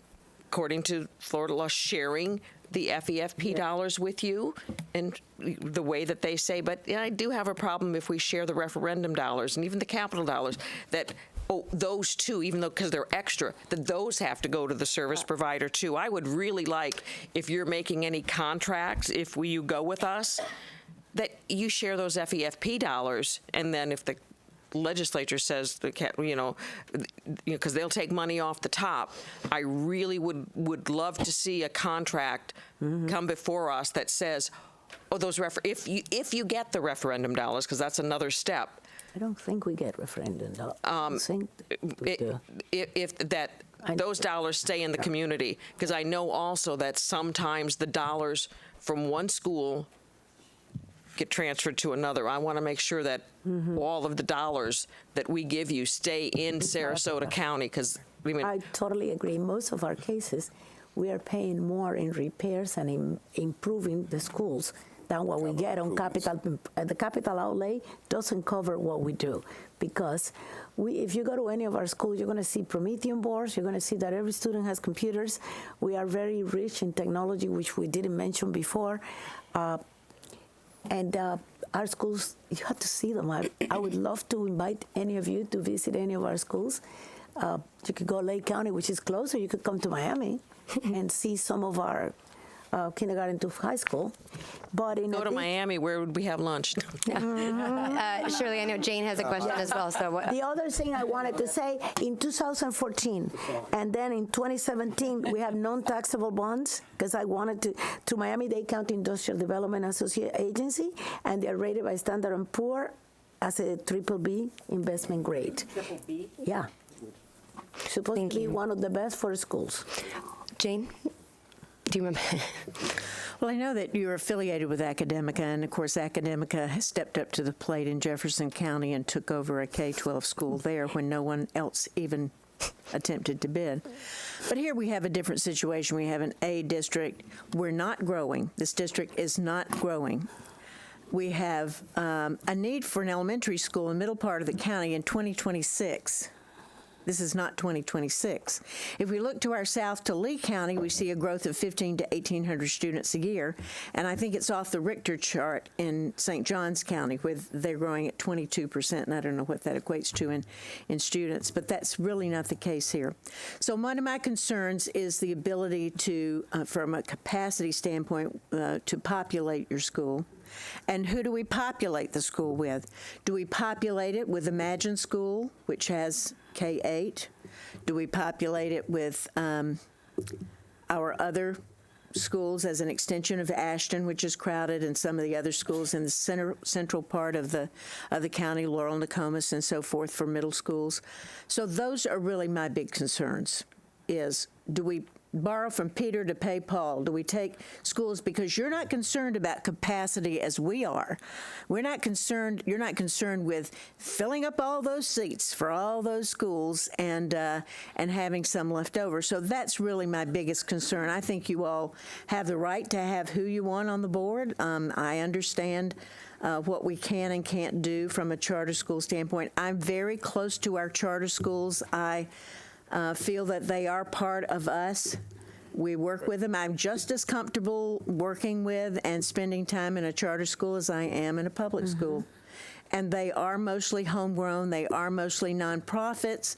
according to Florida law, sharing the FEFP dollars with you and the way that they say, but I do have a problem if we share the referendum dollars and even the capital dollars, that those 2, even though because they're extra, that those have to go to the service provider too. I would really like, if you're making any contracts, if you go with us, that you share those FEFP dollars, and then if the legislature says, because they'll take money off the top, I really would love to see a contract come before us that says, those if you get the referendum dollars, because that's another step. I don't think we get referendum dollars. Those dollars stay in the community, because I know also that sometimes the dollars from one school get transferred to another. I want to make sure that all of the dollars that we give you stay in Sarasota County, because I totally agree. Most of our cases, we are paying more in repairs and in improving the schools than what we get on capital. The capital outlay doesn't cover what we do, because if you go to any of our schools, you're going to see Promethean boards. You're going to see that every student has computers. We are very rich in technology, which we didn't mention before. And our schools, you have to see them. I would love to invite any of you to visit any of our schools. You could go Lake County, which is closer. You could come to Miami and see some of our kindergarten to high school. But go to Miami, where would we have lunch? Shirley, I know Jane has a question as well. So the other thing I wanted to say, in 2014, and then in 2017, we have non-taxable bonds, because I wanted to Miami-Dade County Industrial Development Associate Agency, and they're rated by Standard & Poor as a BBB investment grade. Triple B? Yeah. Supposed to be one of the best for schools. Jane? Do you remember? Well, I know that you're affiliated with Academica, and of course, Academica has stepped up to the plate in Jefferson County and took over a K-12 school there when no one else even attempted to bid. But here we have a different situation. We have an A district. We're not growing. This district is not growing. We have a need for an elementary school in the middle part of the county in 2026. This is not 2026. If we look to our south to Lee County, we see a growth of 1,500 to 1,800 students a year, and I think it's off the Richter chart in St. Johns County, where they're growing at 22%, and I don't know what that equates to in students, but that's really not the case here. So one of my concerns is the ability to, from a capacity standpoint, to populate your school. And who do we populate the school with? Do we populate it with Imagine School, which has K-8? Do we populate it with our other schools as an extension of Ashton, which is crowded, and some of the other schools in the central part of the county, Laurel, Nokomis, and so forth for middle schools? So those are really my big concerns, is do we borrow from Peter to pay Paul? Do we take schools, because you're not concerned about capacity as we are. You're not concerned with filling up all those seats for all those schools and having some left over. So that's really my biggest concern. I think you all have the right to have who you want on the board. I understand what we can and can't do from a charter school standpoint. I'm very close to our charter schools. I feel that they are part of us. We work with them. I'm just as comfortable working with and spending time in a charter school as I am in a public school. And they are mostly homegrown. They are mostly nonprofits.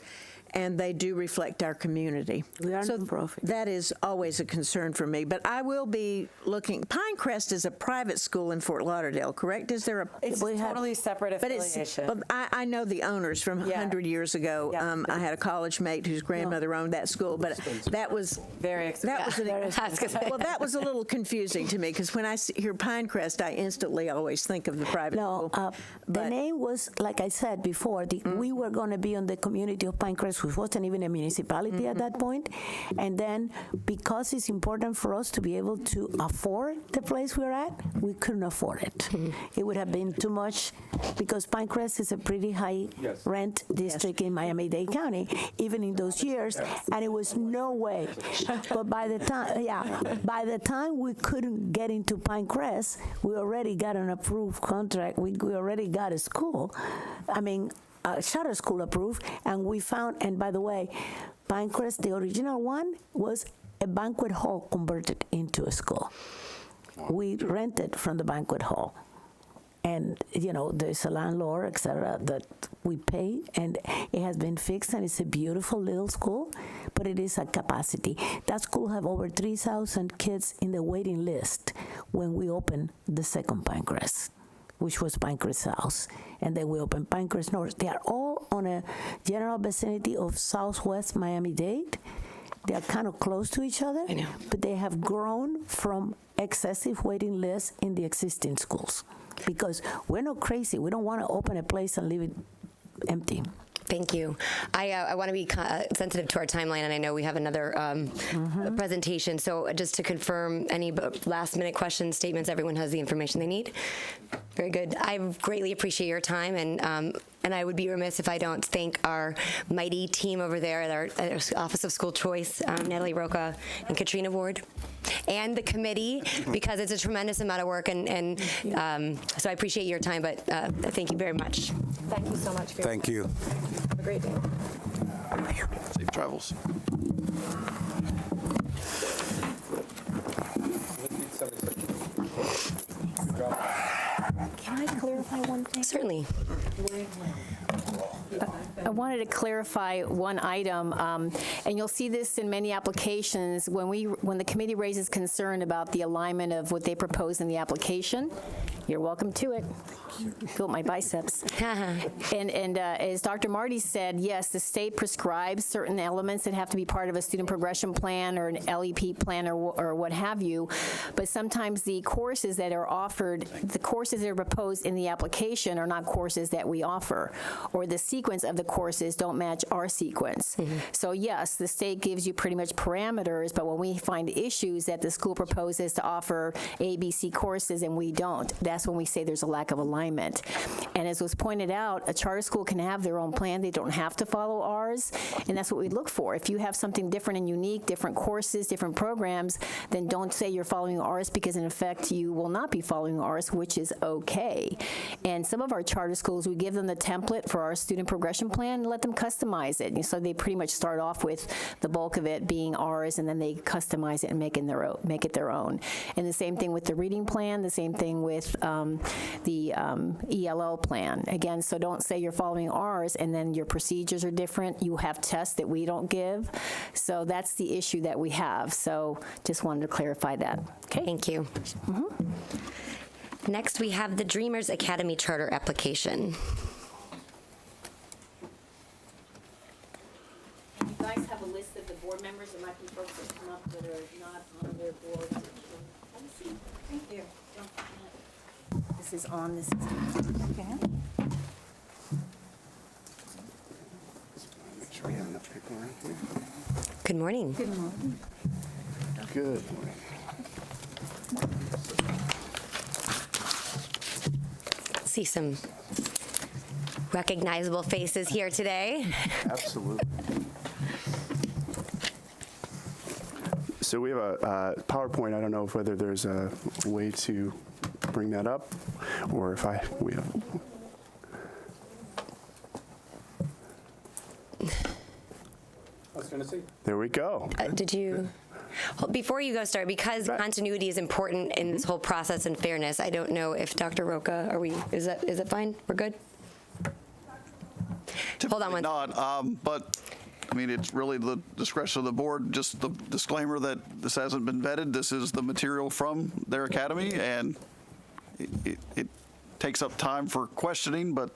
And they do reflect our community. We are so nonprofit. That is always a concern for me. But I will be looking. Pinecrest is a private school in Fort Lauderdale, correct? Is there a? It's totally separate affiliation. But I know the owners from 100 years ago. Yeah. I had a college mate whose grandmother owned that school, but that was very expensive. Well, that was a little confusing to me, because when I hear Pinecrest, I instantly always think of the private school. No, the name was, like I said before, we were going to be on the community of Pinecrest, which wasn't even a municipality at that point. And then, because it's important for us to be able to afford the place we're at, we couldn't afford it. It would have been too much, because Pinecrest is a pretty high rent district in Miami-Dade County, even in those years, and it was no way. But by the time we couldn't get into Pinecrest, we already got an approved contract. We already got a school. Charter school approved, and we found, and by the way, Pinecrest, the original one, was a banquet hall converted into a school. We rented from the banquet hall. And, there's a landlord, et cetera, that we pay, and it has been fixed, and it's a beautiful little school, but it is at capacity. That school have over 3,000 kids in the waiting list when we opened the second Pinecrest, which was Pinecrest South, and then we opened Pinecrest North. They are all on a general vicinity of Southwest Miami-Dade. They are kind of close to each other, but they have grown from excessive waiting lists in the existing schools, because we're not crazy. We don't want to open a place and leave it empty. Thank you. I want to be sensitive to our timeline, and I know we have another presentation. So just to confirm, any last-minute questions, statements, everyone has the information they need? Very good. I greatly appreciate your time, and I would be remiss if I don't thank our mighty team over there at our Office of School Choice, Natalie Roca and Katrina Ward, and the committee, because it's a tremendous amount of work, and so I appreciate your time, but thank you very much. Thank you so much for your Thank you. Have a great day. Safe travels. Can I clarify one thing? Certainly. I wanted to clarify one item, and you'll see this in many applications. When the committee raises concern about the alignment of what they propose in the application, You're welcome to it. Feel my biceps. and as Dr. Marty said, yes, the state prescribes certain elements that have to be part of a student progression plan or an LEP plan or what have you. But sometimes the courses that are offered, the courses that are proposed in the application are not courses that we offer, or the sequence of the courses don't match our sequence. So yes, the state gives you pretty much parameters, but when we find issues that the school proposes to offer ABC courses and we don't, that's when we say there's a lack of alignment. And as was pointed out, a charter school can have their own plan. They don't have to follow ours, and that's what we look for. If you have something different and unique, different courses, different programs, then don't say you're following ours, because in effect you will not be following ours, which is okay. And some of our charter schools, we give them the template for our student progression plan and let them customize it. And so they pretty much start off with the bulk of it being ours, and then they customize it and make it their own. And the same thing with the reading plan, the same thing with the ELL plan. Again, so don't say you're following ours and then your procedures are different. You have tests that we don't give. So that's the issue that we have. So just wanted to clarify that. Okay. Thank you. Next, we have the Dreamers Academy Charter application. You guys have a list of the board members. There might be folks that come up that are not on their board. Have a seat. Thank you. This is on this. Okay. Make sure we have enough people around here. Good morning. Good morning. Good morning. See some recognizable faces here today. Absolutely. So we have a PowerPoint. I don't know whether there's a way to bring that up, or if we have. I was going to say. There we go. Did you? Well, before you go start, because continuity is important in this whole process and fairness, I don't know if Dr. Roca, is it fine? We're good? Hold on one. Not, but I mean, it's really the discretion of the board. Just the disclaimer that this hasn't been vetted. This is the material from their academy, and it takes up time for questioning, but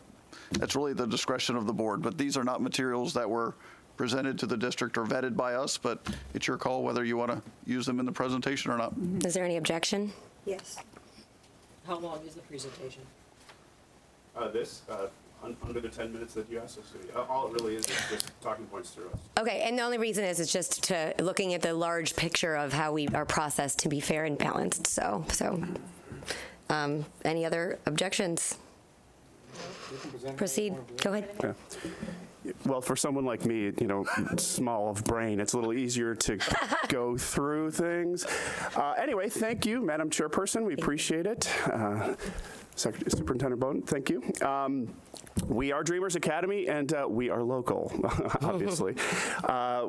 that's really the discretion of the board. But these are not materials that were presented to the district or vetted by us, but it's your call whether you want to use them in the presentation or not. Is there any objection? Yes. How long is the presentation? Under the 10 minutes that you asked us to. All it really is just talking points through us. Okay, and the only reason is it's just to looking at the large picture of how we are processed to be fair and balanced. So any other objections? Proceed. Go ahead. Yeah. Well, for someone like me, small of brain, it's a little easier to go through things. Anyway, thank you, Madam Chairperson. We appreciate it. Superintendent Bowden, thank you. We are Dreamers Academy, and we are local, obviously.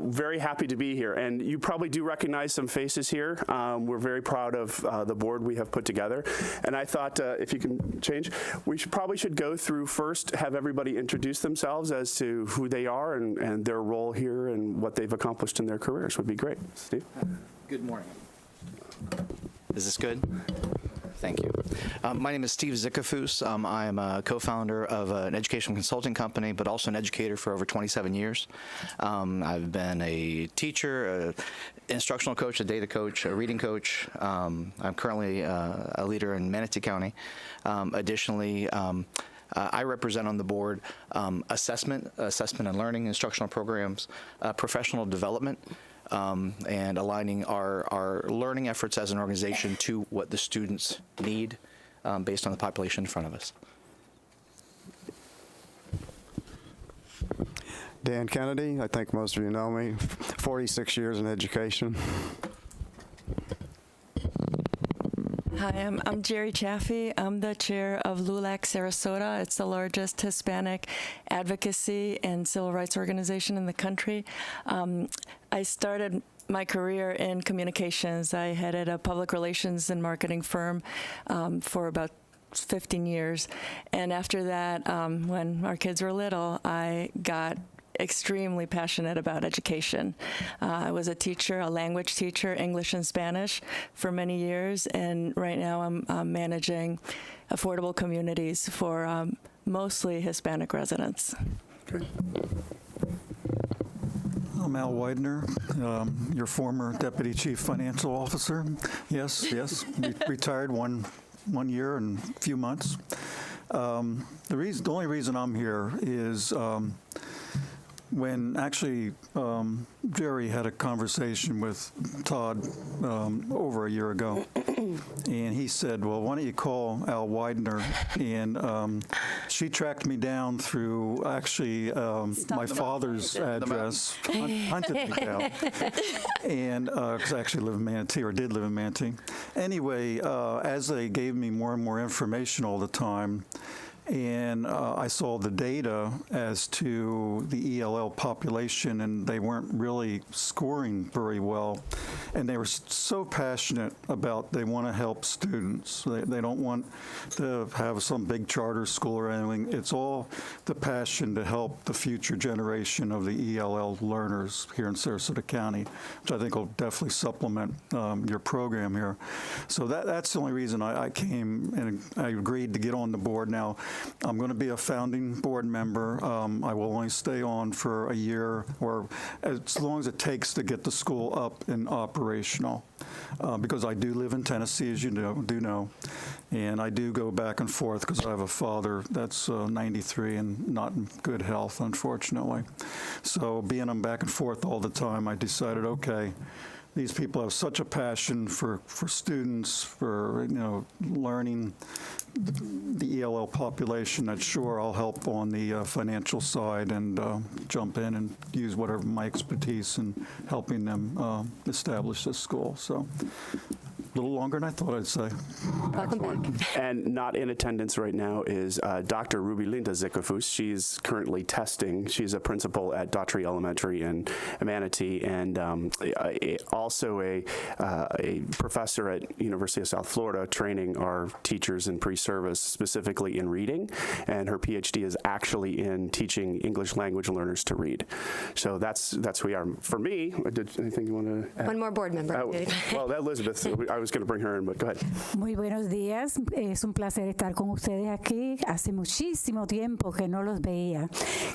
Very happy to be here, and you probably do recognize some faces here. We're very proud of the board we have put together, and I thought if you can change, we probably should go through first, have everybody introduce themselves as to who they are and their role here and what they've accomplished in their careers would be great. Steve? Good morning. Is this good? Thank you. My name is Steve Zicafus. I am a co-founder of an educational consulting company, but also an educator for over 27 years. I've been a teacher, an instructional coach, a data coach, a reading coach. I'm currently a leader in Manatee County. Additionally, I represent on the board assessment and learning, instructional programs, professional development, and aligning our learning efforts as an organization to what the students need based on the population in front of us. Dan Kennedy, I think most of you know me, 46 years in education. Hi, I'm Jerry Chaffee. I'm the chair of LULAC Sarasota. It's the largest Hispanic advocacy and civil rights organization in the country. I started my career in communications. I headed a public relations and marketing firm for about 15 years. And after that, when our kids were little, I got extremely passionate about education. I was a teacher, a language teacher, English and Spanish, for many years, and right now I'm managing affordable communities for mostly Hispanic residents. I'm Al Widener, your former Deputy Chief Financial Officer. Yes, retired one year and a few months. The only reason I'm here is when actually Jerry had a conversation with Todd over a year ago, and he said, well, why don't you call Al Widener? And she tracked me down through actually my father's address, hunted me down, and because I actually live in Manatee, or did live in Manatee. Anyway, as they gave me more and more information all the time, and I saw the data as to the ELL population, and they weren't really scoring very well. And they were so passionate about they want to help students. They don't want to have some big charter school or anything. It's all the passion to help the future generation of the ELL learners here in Sarasota County, which I think will definitely supplement your program here. So that's the only reason I came, and I agreed to get on the board. Now, I'm going to be a founding board member. I will only stay on for a year, or as long as it takes to get the school up and operational, because I do live in Tennessee, as you do know, and I do go back and forth because I have a father that's 93 and not in good health, unfortunately. So being I'm back and forth all the time, I decided, okay, these people have such a passion for students, for learning the ELL population, that sure I'll help on the financial side and jump in and use whatever my expertise in helping them establish this school. So a little longer than I thought I'd say. Welcome back. And not in attendance right now is Dr. Rubilinda Zicafus. She's currently testing. She's a principal at Daughtry Elementary in Manatee, and also a professor at University of South Florida, training our teachers in pre-service, specifically in reading. And her PhD is actually in teaching English language learners to read. So that's who we are. For me, anything you want to add? One more board member. Well, Elizabeth, I was going to bring her in, but go ahead. Muy buenos días. Es un placer estar con ustedes aquí. Hace muchísimo tiempo que no los veía.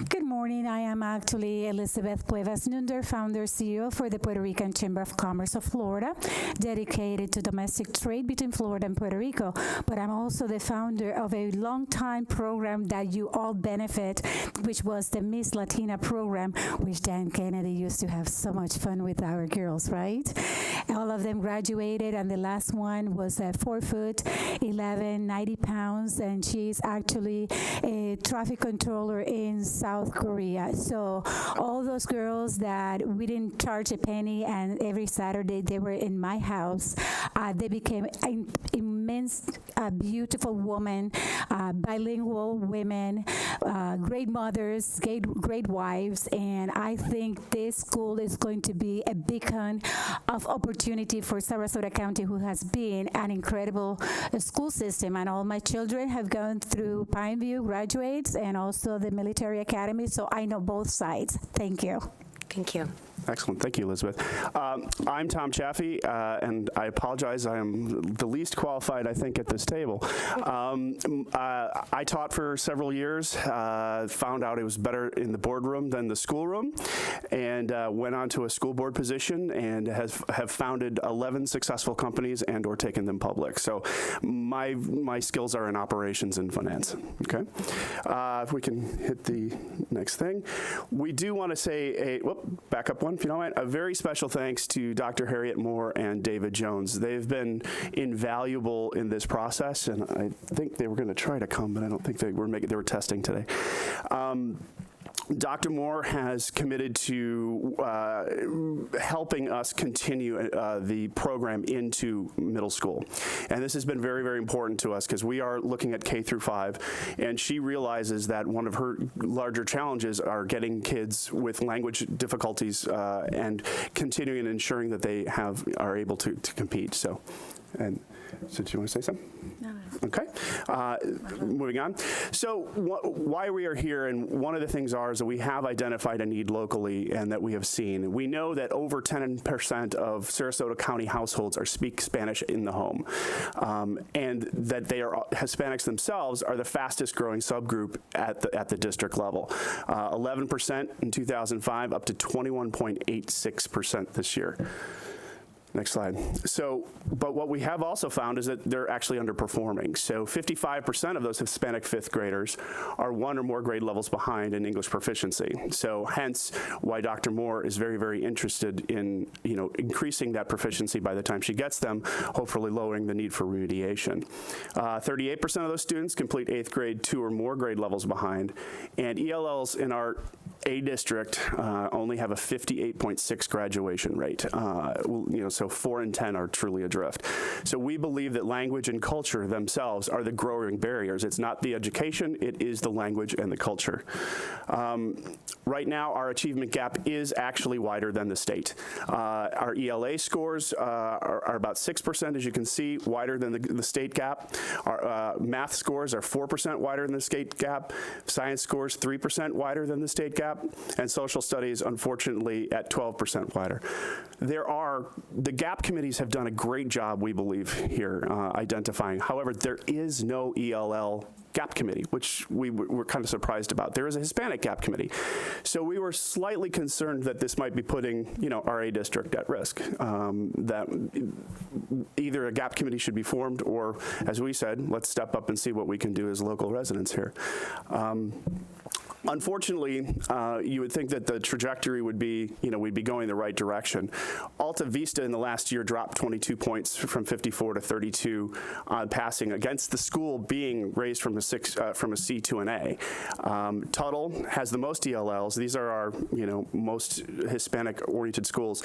Good morning. I am actually Elizabeth Cuevas Nunder, founder CEO for the Puerto Rican Chamber of Commerce of Florida, dedicated to domestic trade between Florida and Puerto Rico. But I'm also the founder of a long-time program that you all benefit, which was the Miss Latina program, which Dan Kennedy used to have so much fun with our girls, right? All of them graduated, and the last one was 4'11", 90 pounds, and she's actually a traffic controller in South Korea. So all those girls that we didn't charge a penny, and every Saturday they were in my house, they became immense, beautiful women, bilingual women, great mothers, great wives, and I think this school is going to be a beacon of opportunity for Sarasota County, who has been an incredible school system. And all my children have gone through Pineview graduates and also the military academy, so I know both sides. Thank you. Thank you. Excellent. Thank you, Elizabeth. I'm Tom Chaffee, and I apologize. I am the least qualified, I think, at this table. I taught for several years, found out it was better in the boardroom than the schoolroom, and went on to a school board position and have founded 11 successful companies and or taken them public. So my skills are in operations and finance. Okay. If we can hit the next thing. We do want to say back up one, if you don't mind. A very special thanks to Dr. Harriet Moore and David Jones. They've been invaluable in this process, and I think they were going to try to come, but I don't think they were testing today. Dr. Moore has committed to helping us continue the program into middle school. And this has been very, very important to us because we are looking at K through 5, and she realizes that one of her larger challenges are getting kids with language difficulties and continuing and ensuring that they are able to compete. So, and So do you want to say something? No. Okay. Moving on. So why we are here, and one of the things is that we have identified a need locally and that we have seen. We know that over 10% of Sarasota County households speak Spanish in the home, and that they are Hispanics themselves are the fastest growing subgroup at the district level. 11% in 2005, up to 21.86% this year. Next slide. So, but what we have also found is that they're actually underperforming. So 55% of those Hispanic fifth graders are one or more grade levels behind in English proficiency. So hence why Dr. Moore is very, very interested in, increasing that proficiency by the time she gets them, hopefully lowering the need for remediation. 38% of those students complete 8th grade 2 or more grade levels behind, and ELLs in our A district only have a 58.6 graduation rate. So 4 in 10 are truly adrift. So we believe that language and culture themselves are the growing barriers. It's not the education, it is the language and the culture. Right now, our achievement gap is actually wider than the state. Our ELA scores are about 6%, as you can see, wider than the state gap. Our math scores are 4% wider than the state gap. Science scores 3% wider than the state gap. And social studies, unfortunately, at 12% wider. The gap committees have done a great job, we believe, here identifying. However, there is no ELL gap committee, which we were kind of surprised about. There is a Hispanic gap committee. So we were slightly concerned that this might be putting, our A district at risk, that either a gap committee should be formed or, as we said, let's step up and see what we can do as local residents here. Unfortunately, you would think that the trajectory would be, we'd be going the right direction. Alta Vista in the last year dropped 22 points from 54 to 32 on passing against the school being raised from a C to an A. Tuttle has the most ELLs. These are our, most Hispanic-oriented schools.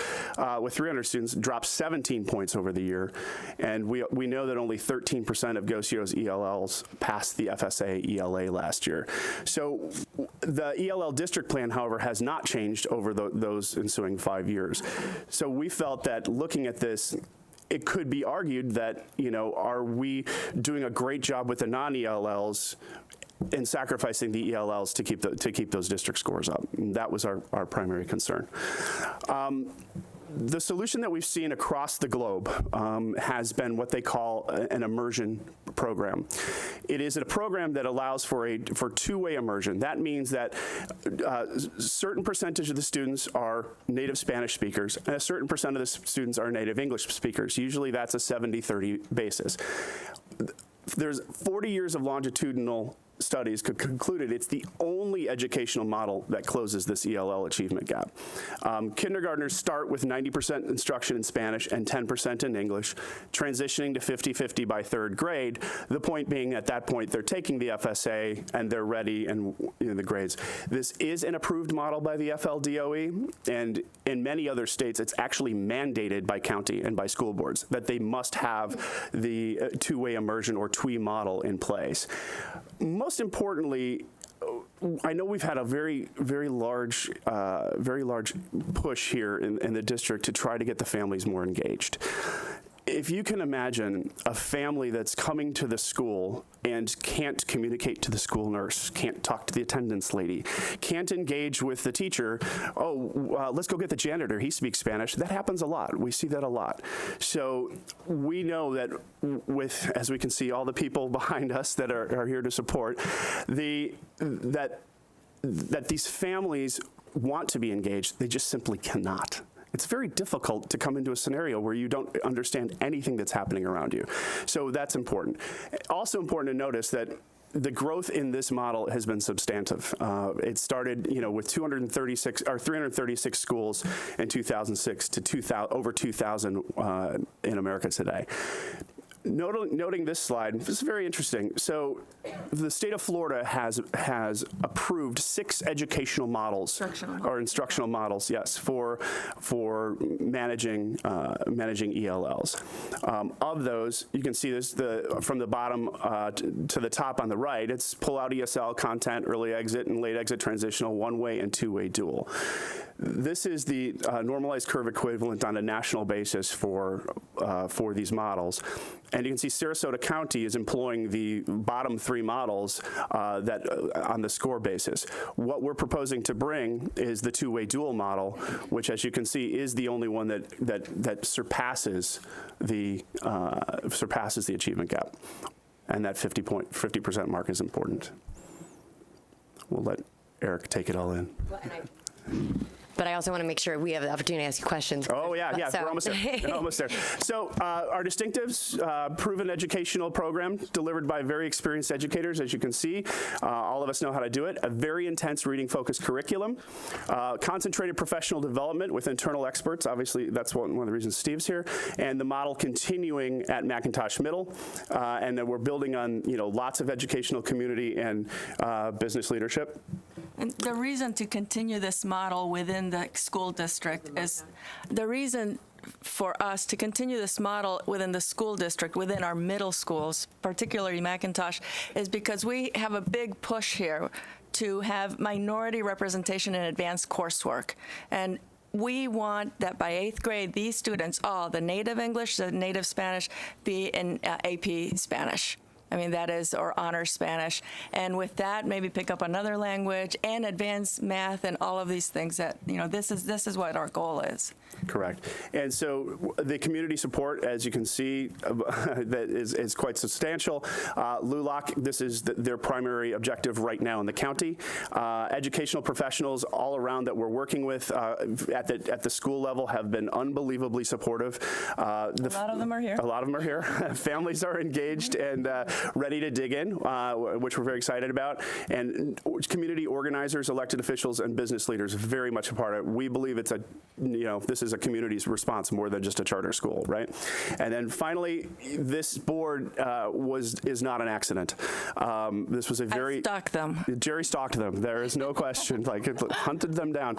With 300 students, dropped 17 points over the year. And we know that only 13% of Gocio's ELLs passed the FSA ELA last year. So the ELL district plan, however, has not changed over those ensuing 5 years. So we felt that looking at this, it could be argued that, are we doing a great job with the non-ELLs and sacrificing the ELLs to keep those district scores up? And that was our primary concern. The solution that we've seen across the globe has been what they call an immersion program. It is a program that allows for two-way immersion. That means that a certain percentage of the students are native Spanish speakers, and a certain percent of the students are native English speakers. Usually that's a 70-30 basis. There's 40 years of longitudinal studies concluded it's the only educational model that closes this ELL achievement gap. Kindergartners start with 90% instruction in Spanish and 10% in English, transitioning to 50-50 by 3rd grade, the point being at that point they're taking the FSA and they're ready and the grades. This is an approved model by the FLDOE, and in many other states it's actually mandated by county and by school boards that they must have the two-way immersion or TWE model in place. Most importantly, I know we've had a very large push here in the district to try to get the families more engaged. If you can imagine a family that's coming to the school and can't communicate to the school nurse, can't talk to the attendance lady, can't engage with the teacher, let's go get the janitor, he speaks Spanish. That happens a lot. We see that a lot. So we know that as we can see, all the people behind us that are here to support, that these families want to be engaged, they just simply cannot. It's very difficult to come into a scenario where you don't understand anything that's happening around you. So that's important. Also important to notice that the growth in this model has been substantive. It started, with 336 schools in 2006 to over 2,000 in America today. Noting this slide, this is very interesting. So the state of Florida has approved 6 educational models or instructional models, yes, for managing ELLs. Of those, you can see this from the bottom to the top on the right. It's pull out ESL, content, early exit, and late exit transitional, one-way and two-way dual. This is the normalized curve equivalent on a national basis for these models. And you can see Sarasota County is employing the bottom three models on the score basis. What we're proposing to bring is the two-way dual model, which, as you can see, is the only one that surpasses the achievement gap. And that 50% mark is important. We'll let Eric take it all in. But I also want to make sure we have the opportunity to ask you questions. Oh, yeah, So- we're almost there. We're almost there. So our distinctives, proven educational program delivered by very experienced educators, as you can see. All of us know how to do it. A very intense reading-focused curriculum. Concentrated professional development with internal experts. Obviously, that's one of the reasons Steve's here. And the model continuing at McIntosh Middle. And then we're building on, lots of educational community and business leadership. And the reason to continue this model within the school district is the reason for us to continue this model within the school district, within our middle schools, particularly McIntosh, is because we have a big push here to have minority representation in advanced coursework. And we want that by 8th grade, these students, all the native English, the native Spanish, be in AP Spanish. I mean, that is, or honor Spanish. And with that, maybe pick up another language and advanced math and all of these things that, this is what our goal is. Correct. And so the community support, as you can see, that is quite substantial. LULAC, this is their primary objective right now in the county. Educational professionals all around that we're working with at the school level have been unbelievably supportive. A lot of them are here. A lot of them are here. Families are engaged and ready to dig in, which we're very excited about. And community organizers, elected officials, and business leaders very much a part of it. We believe it's this is a community's response more than just a charter school, right? And then finally, this board is not an accident. This was a very— I stalked them. Jerry stalked them. There is no question. Hunted them down.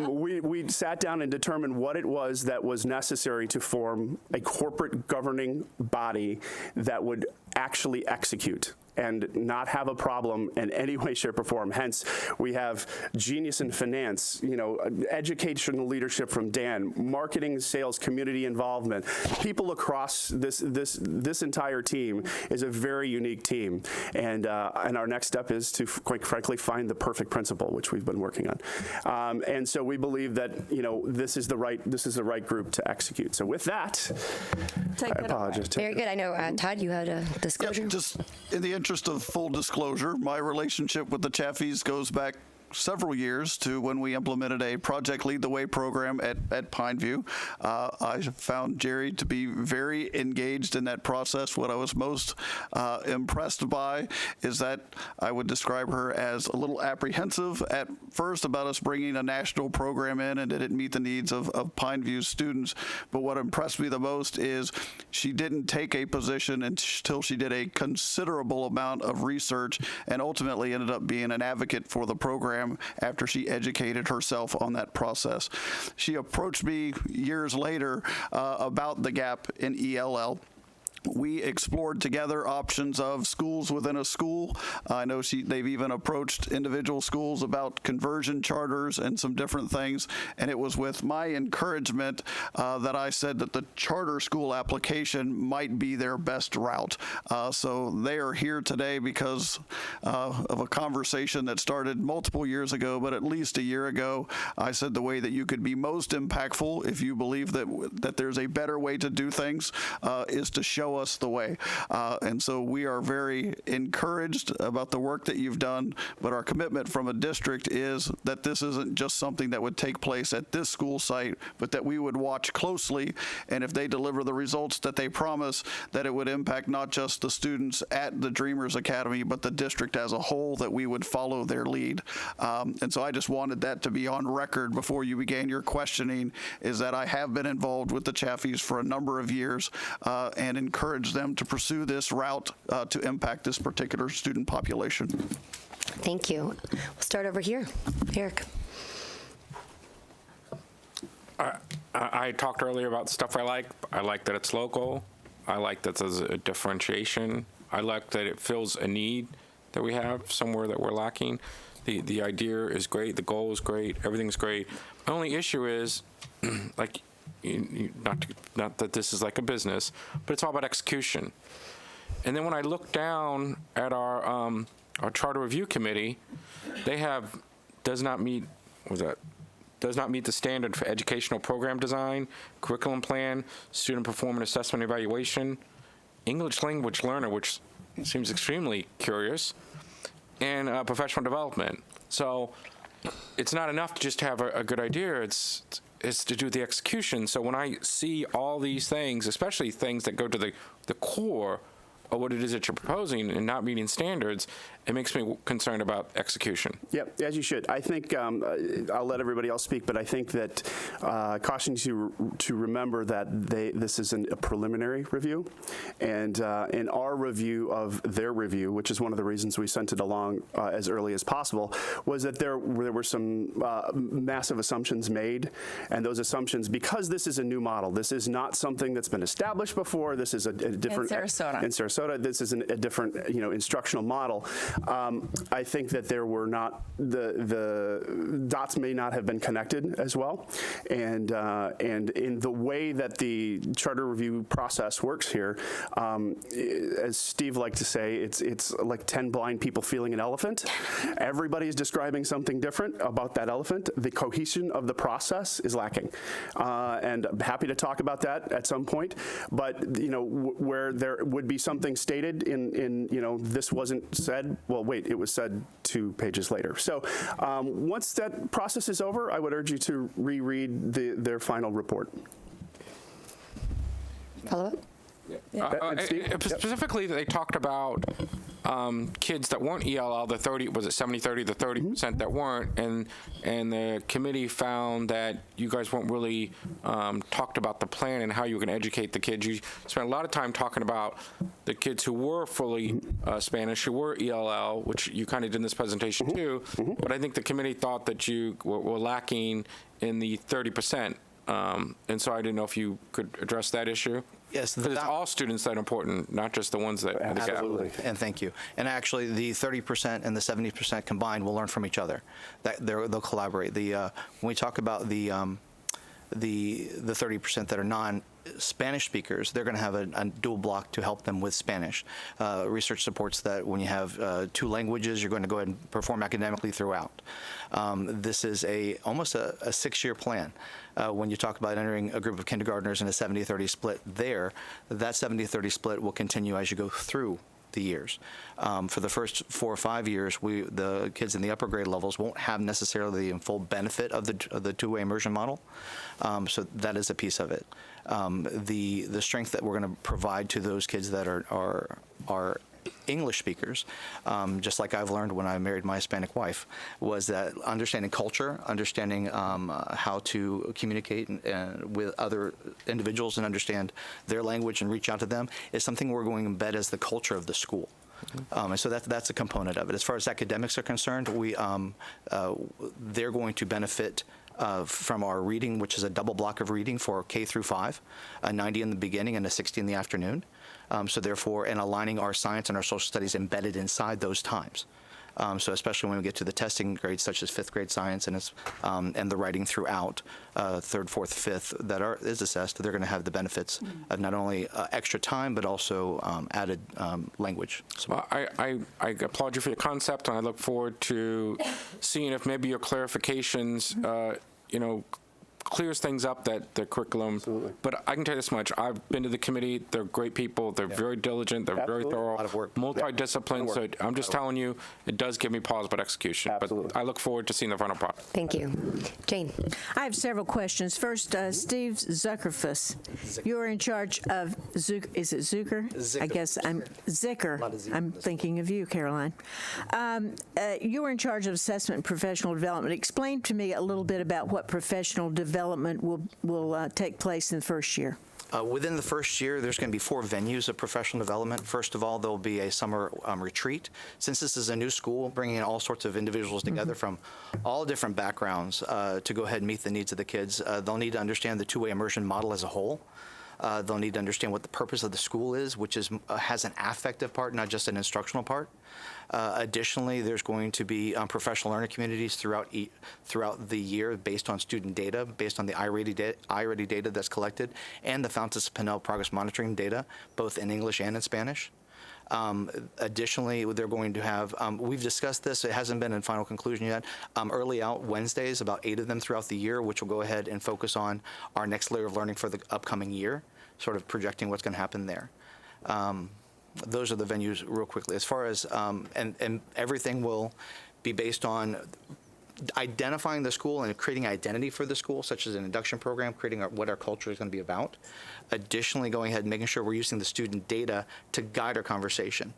We sat down and determined what it was that was necessary to form a corporate governing body that would actually execute and not have a problem in any way, shape, or form. Hence, we have genius in finance, educational leadership from Dan, marketing, sales, community involvement. People across this entire team is a very unique team, and our next step is to, quite frankly, find the perfect principal, which we've been working on. And so we believe that this is the right group to execute. So with that, I apologize. Very good. I know, Todd, you had a disclosure. Yeah, just in the interest of full disclosure, my relationship with the Chaffees goes back several years to when we implemented a Project Lead the Way program at Pineview. I found Jerry to be very engaged in that process. What I was most impressed by is that I would describe her as a little apprehensive at first about us bringing a national program in, and did it meet the needs of Pineview students. But what impressed me the most is she didn't take a position until she did a considerable amount of research and ultimately ended up being an advocate for the program after she educated herself on that process. She approached me years later about the gap in ELL. We explored together options of schools within a school. I know they've even approached individual schools about conversion charters and some different things. And it was with my encouragement that I said that the charter school application might be their best route. So they are here today because of a conversation that started multiple years ago, but at least a year ago. I said the way that you could be most impactful if you believe that there's a better way to do things is to show us the way. And so we are very encouraged about the work that you've done, but our commitment from a district is that this isn't just something that would take place at this school site, but that we would watch closely, and if they deliver the results that they promise, that it would impact not just the students at the Dreamers Academy, but the district as a whole, that we would follow their lead. And so I just wanted that to be on record before you began your questioning, is that I have been involved with the Chaffees for a number of years and encourage them to pursue this route to impact this particular student population. Thank you. We'll start over here. Eric. I talked earlier about stuff I like. I like that it's local. I like that there's a differentiation. I like that it fills a need that we have somewhere that we're lacking. The idea is great, the goal is great, everything's great. My only issue is, like, not that this is like a business, but it's all about execution. And then when I look down at our charter review committee, they have does not meet the standard for educational program design, curriculum plan, student performance assessment evaluation, English language learner, which seems extremely curious, and professional development. So it's not enough to just have a good idea. It's to do the execution. So when I see all these things, especially things that go to the core of what it is that you're proposing and not meeting standards, it makes me concerned about execution. Yep, as you should. I think I'll let everybody else speak, but I think that caution you to remember that this is a preliminary review, and in our review of their review, which is one of the reasons we sent it along as early as possible, was that there were some massive assumptions made, and those assumptions, because this is a new model, this is not something that's been established before. This is a different in Sarasota. This is a different, instructional model. I think that there were not the dots may not have been connected as well, and in the way that the charter review process works here, as Steve liked to say, it's like 10 blind people feeling an elephant. Everybody is describing something different about that elephant. The cohesion of the process is lacking, and I'm happy to talk about that at some point. But where there would be something stated in this wasn't said, well, wait, it was said 2 pages later. So once that process is over, I would urge you to reread their final report. Follow up? Specifically, they talked about kids that weren't ELL, the 30, was it 70-30, the 30% that weren't, and the committee found that you guys weren't really talked about the plan and how you were going to educate the kids. You spent a lot of time talking about the kids who were fully Spanish, who were ELL, which you kind of did in this presentation too, but I think the committee thought that you were lacking in the 30%. And so I didn't know if you could address that issue. Yes, because it's all students that are important, not just the ones that have the gap. Absolutely, and thank you. And actually, the 30% and the 70% combined will learn from each other. They'll collaborate. When we talk about the 30% that are non-Spanish speakers, they're going to have a dual block to help them with Spanish. Research supports that when you have 2 languages, you're going to go ahead and perform academically throughout. This is almost a 6-year plan. When you talk about entering a group of kindergartners in a 70-30 split that 70-30 split will continue as you go through the years. For the first 4 or 5 years, the kids in the upper grade levels won't have necessarily the full benefit of the two-way immersion model. So that is a piece of it. The strength that we're going to provide to those kids that are English speakers, just like I've learned when I married my Hispanic wife, was that understanding culture, understanding how to communicate with other individuals and understand their language and reach out to them is something we're going to embed as the culture of the school. And so that's a component of it. As far as academics are concerned, they're going to benefit from our reading, which is a double block of reading for K through 5, a 90 in the beginning and a 60 in the afternoon. So therefore, and aligning our science and our social studies embedded inside those times. So especially when we get to the testing grades, such as 5th grade science and the writing throughout 3rd, 4th, 5th that is assessed, they're going to have the benefits of not only extra time but also added language. So well, I applaud you for your concept, and I look forward to seeing if maybe your clarifications, clears things up, that the curriculum. Absolutely. But I can tell you this much: I've been to the committee. They're great people. They're very diligent. They're very thorough. A lot of work. Multidisciplined. So I'm just telling you, it does give me pause about execution. Absolutely. But I look forward to seeing the final product. Thank you. Jane. I have several questions. First, Steve Zuckerfuss, you're in charge of is it Zucker? I guess I'm Zicker. I'm thinking of you, Caroline. You're in charge of assessment and professional development. Explain to me a little bit about what professional development will take place in the first year. Within the first year, there's going to be 4 venues of professional development. First of all, there'll be a summer retreat. Since this is a new school, bringing in all sorts of individuals together from all different backgrounds to go ahead and meet the needs of the kids. They'll need to understand the two-way immersion model as a whole. They'll need to understand what the purpose of the school is, which is has an affective part, not just an instructional part. Additionally, there's going to be professional learning communities throughout the year based on student data, based on the iReady data that's collected, and the Fountas Pinnell progress monitoring data, both in English and in Spanish. Additionally, they're going to have, we've discussed this, it hasn't been in final conclusion yet, early out Wednesdays, about 8 of them throughout the year, which will go ahead and focus on our next layer of learning for the upcoming year, sort of projecting what's going to happen there. Those are the venues real quickly. As far as, and everything will be based on identifying the school and creating identity for the school, such as an induction program, creating what our culture is going to be about. Additionally, going ahead and making sure we're using the student data to guide our conversation.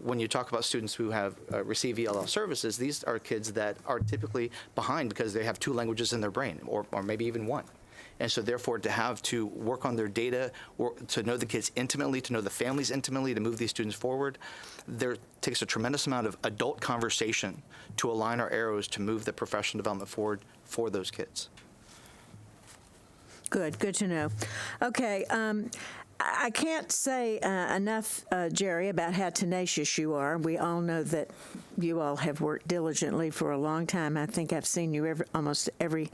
When you talk about students who have received ELL services, these are kids that are typically behind because they have 2 languages in their brain, or maybe even 1. And so therefore, to have to work on their data, to know the kids intimately, to know the families intimately, to move these students forward, there takes a tremendous amount of adult conversation to align our arrows to move the professional development forward for those kids. Good to know. Okay, I can't say enough, Jerry, about how tenacious you are. We all know that you all have worked diligently for a long time. I think I've seen you almost every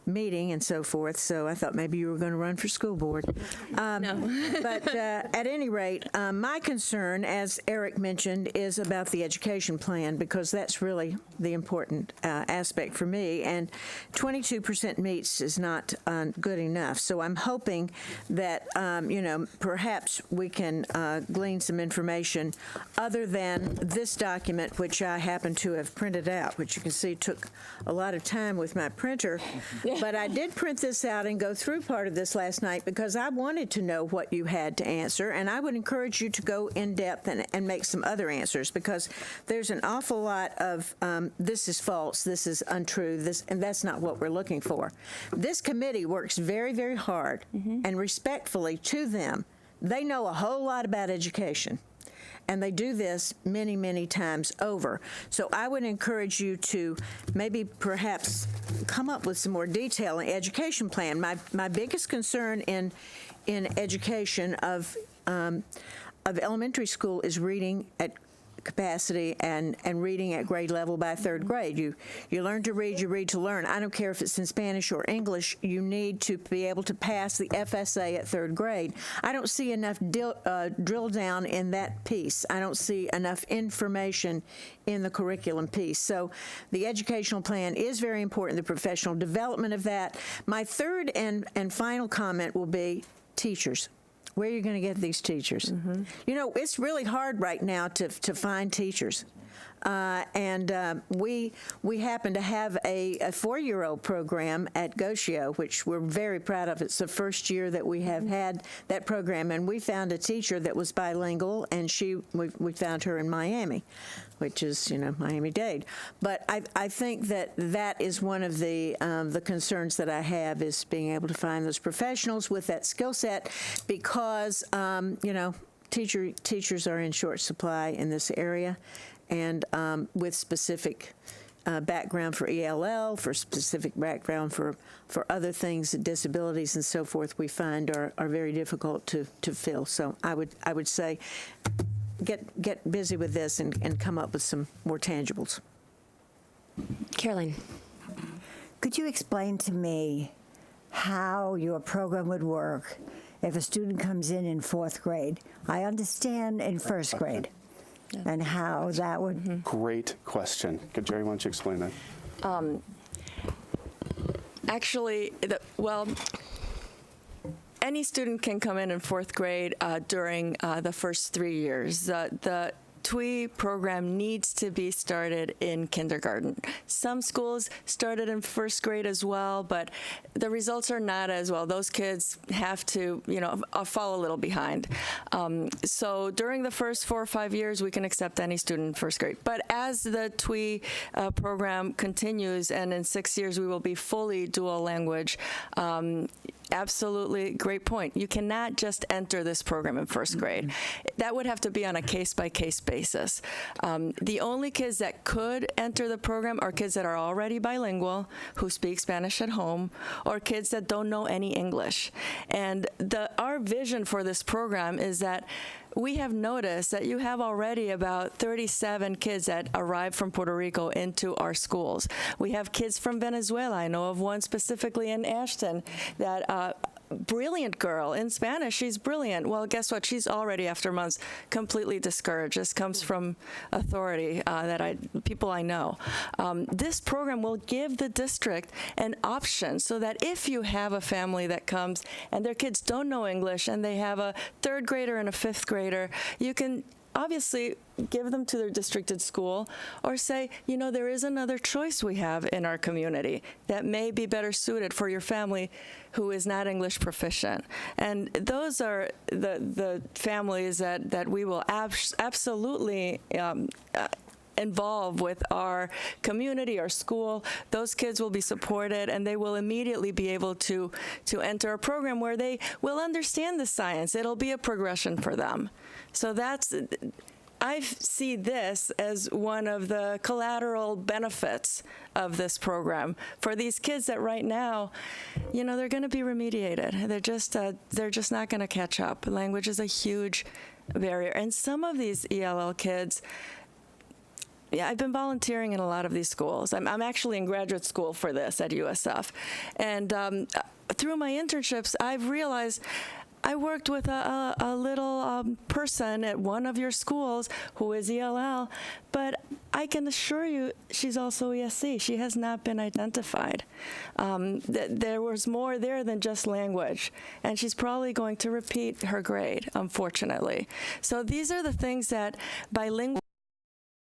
meeting and so forth, so I thought maybe you were going to run for school board. No. But at any rate, my concern, as Eric mentioned, is about the education plan, because that's really the important aspect for me, and 22% meets is not good enough. So I'm hoping that, perhaps we can glean some information other than this document, which I happen to have printed out, which you can see took a lot of time with my printer. But I did print this out and go through part of this last night because I wanted to know what you had to answer, and I would encourage you to go in depth and make some other answers, because there's an awful lot of this is false, this is untrue, and that's not what we're looking for. This committee works very, very hard and respectfully to them. They know a whole lot about education, and they do this many, many times over. So I would encourage you to maybe perhaps come up with some more detail in education plan. My biggest concern in education of elementary school is reading at capacity and reading at grade level by 3rd grade. You learn to read, you read to learn. I don't care if it's in Spanish or English, you need to be able to pass the FSA at 3rd grade. I don't see enough drill down in that piece. I don't see enough information in the curriculum piece. So the educational plan is very important, the professional development of that. My third and final comment will be teachers. Where are you going to get these teachers? It's really hard right now to find teachers. We happen to have a 4-year-old program at Gosio, which we're very proud of. It's the first year that we have had that program, and we found a teacher that was bilingual, and we found her in Miami, which is, Miami-Dade. But I think that is one of the concerns that I have, is being able to find those professionals with that skill set, because, teachers are in short supply in this area, and with specific background for ELL, for specific background for other things, disabilities and so forth, we find are very difficult to fill. So I would say get busy with this and come up with some more tangibles. Caroline. Could you explain to me how your program would work if a student comes in 4th grade? I understand in 1st grade. And how that would... Great question. Jerry, why don't you explain that? Actually, any student can come in 4th grade during the first 3 years. The TWE program needs to be started in kindergarten. Some schools started in 1st grade as well, but the results are not as well. Those kids have to, fall a little behind. So during the first 4 or 5 years, we can accept any student in 1st grade. But as the TWE program continues, and in 6 years we will be fully dual language, absolutely great point. You cannot just enter this program in first grade. That would have to be on a case-by-case basis. The only kids that could enter the program are kids that are already bilingual, who speak Spanish at home, or kids that don't know any English. And our vision for this program is that we have noticed that you have already about 37 kids that arrived from Puerto Rico into our schools. We have kids from Venezuela. I know of one specifically in Ashton that brilliant girl in Spanish. She's brilliant. Well, guess what? She's already, after months, completely discouraged. This comes from authority people I know. This program will give the district an option so that if you have a family that comes and their kids don't know English and they have a third grader and a fifth grader, you can obviously give them to their districted school, or say, there is another choice we have in our community that may be better suited for your family who is not English proficient. And those are the families that we will absolutely involve with our community, our school. Those kids will be supported, and they will immediately be able to enter a program where they will understand the science. It'll be a progression for them. So I see this as one of the collateral benefits of this program for these kids that right now, they're going to be remediated. They're just not going to catch up. Language is a huge barrier. And some of these ELL kids, I've been volunteering in a lot of these schools. I'm actually in graduate school for this at USF. And through my internships, I've realized I worked with a little person at one of your schools who is ELL, but I can assure you she's also ESC. She has not been identified. There was more there than just language, and she's probably going to repeat her grade, unfortunately. So these are the things that bilingual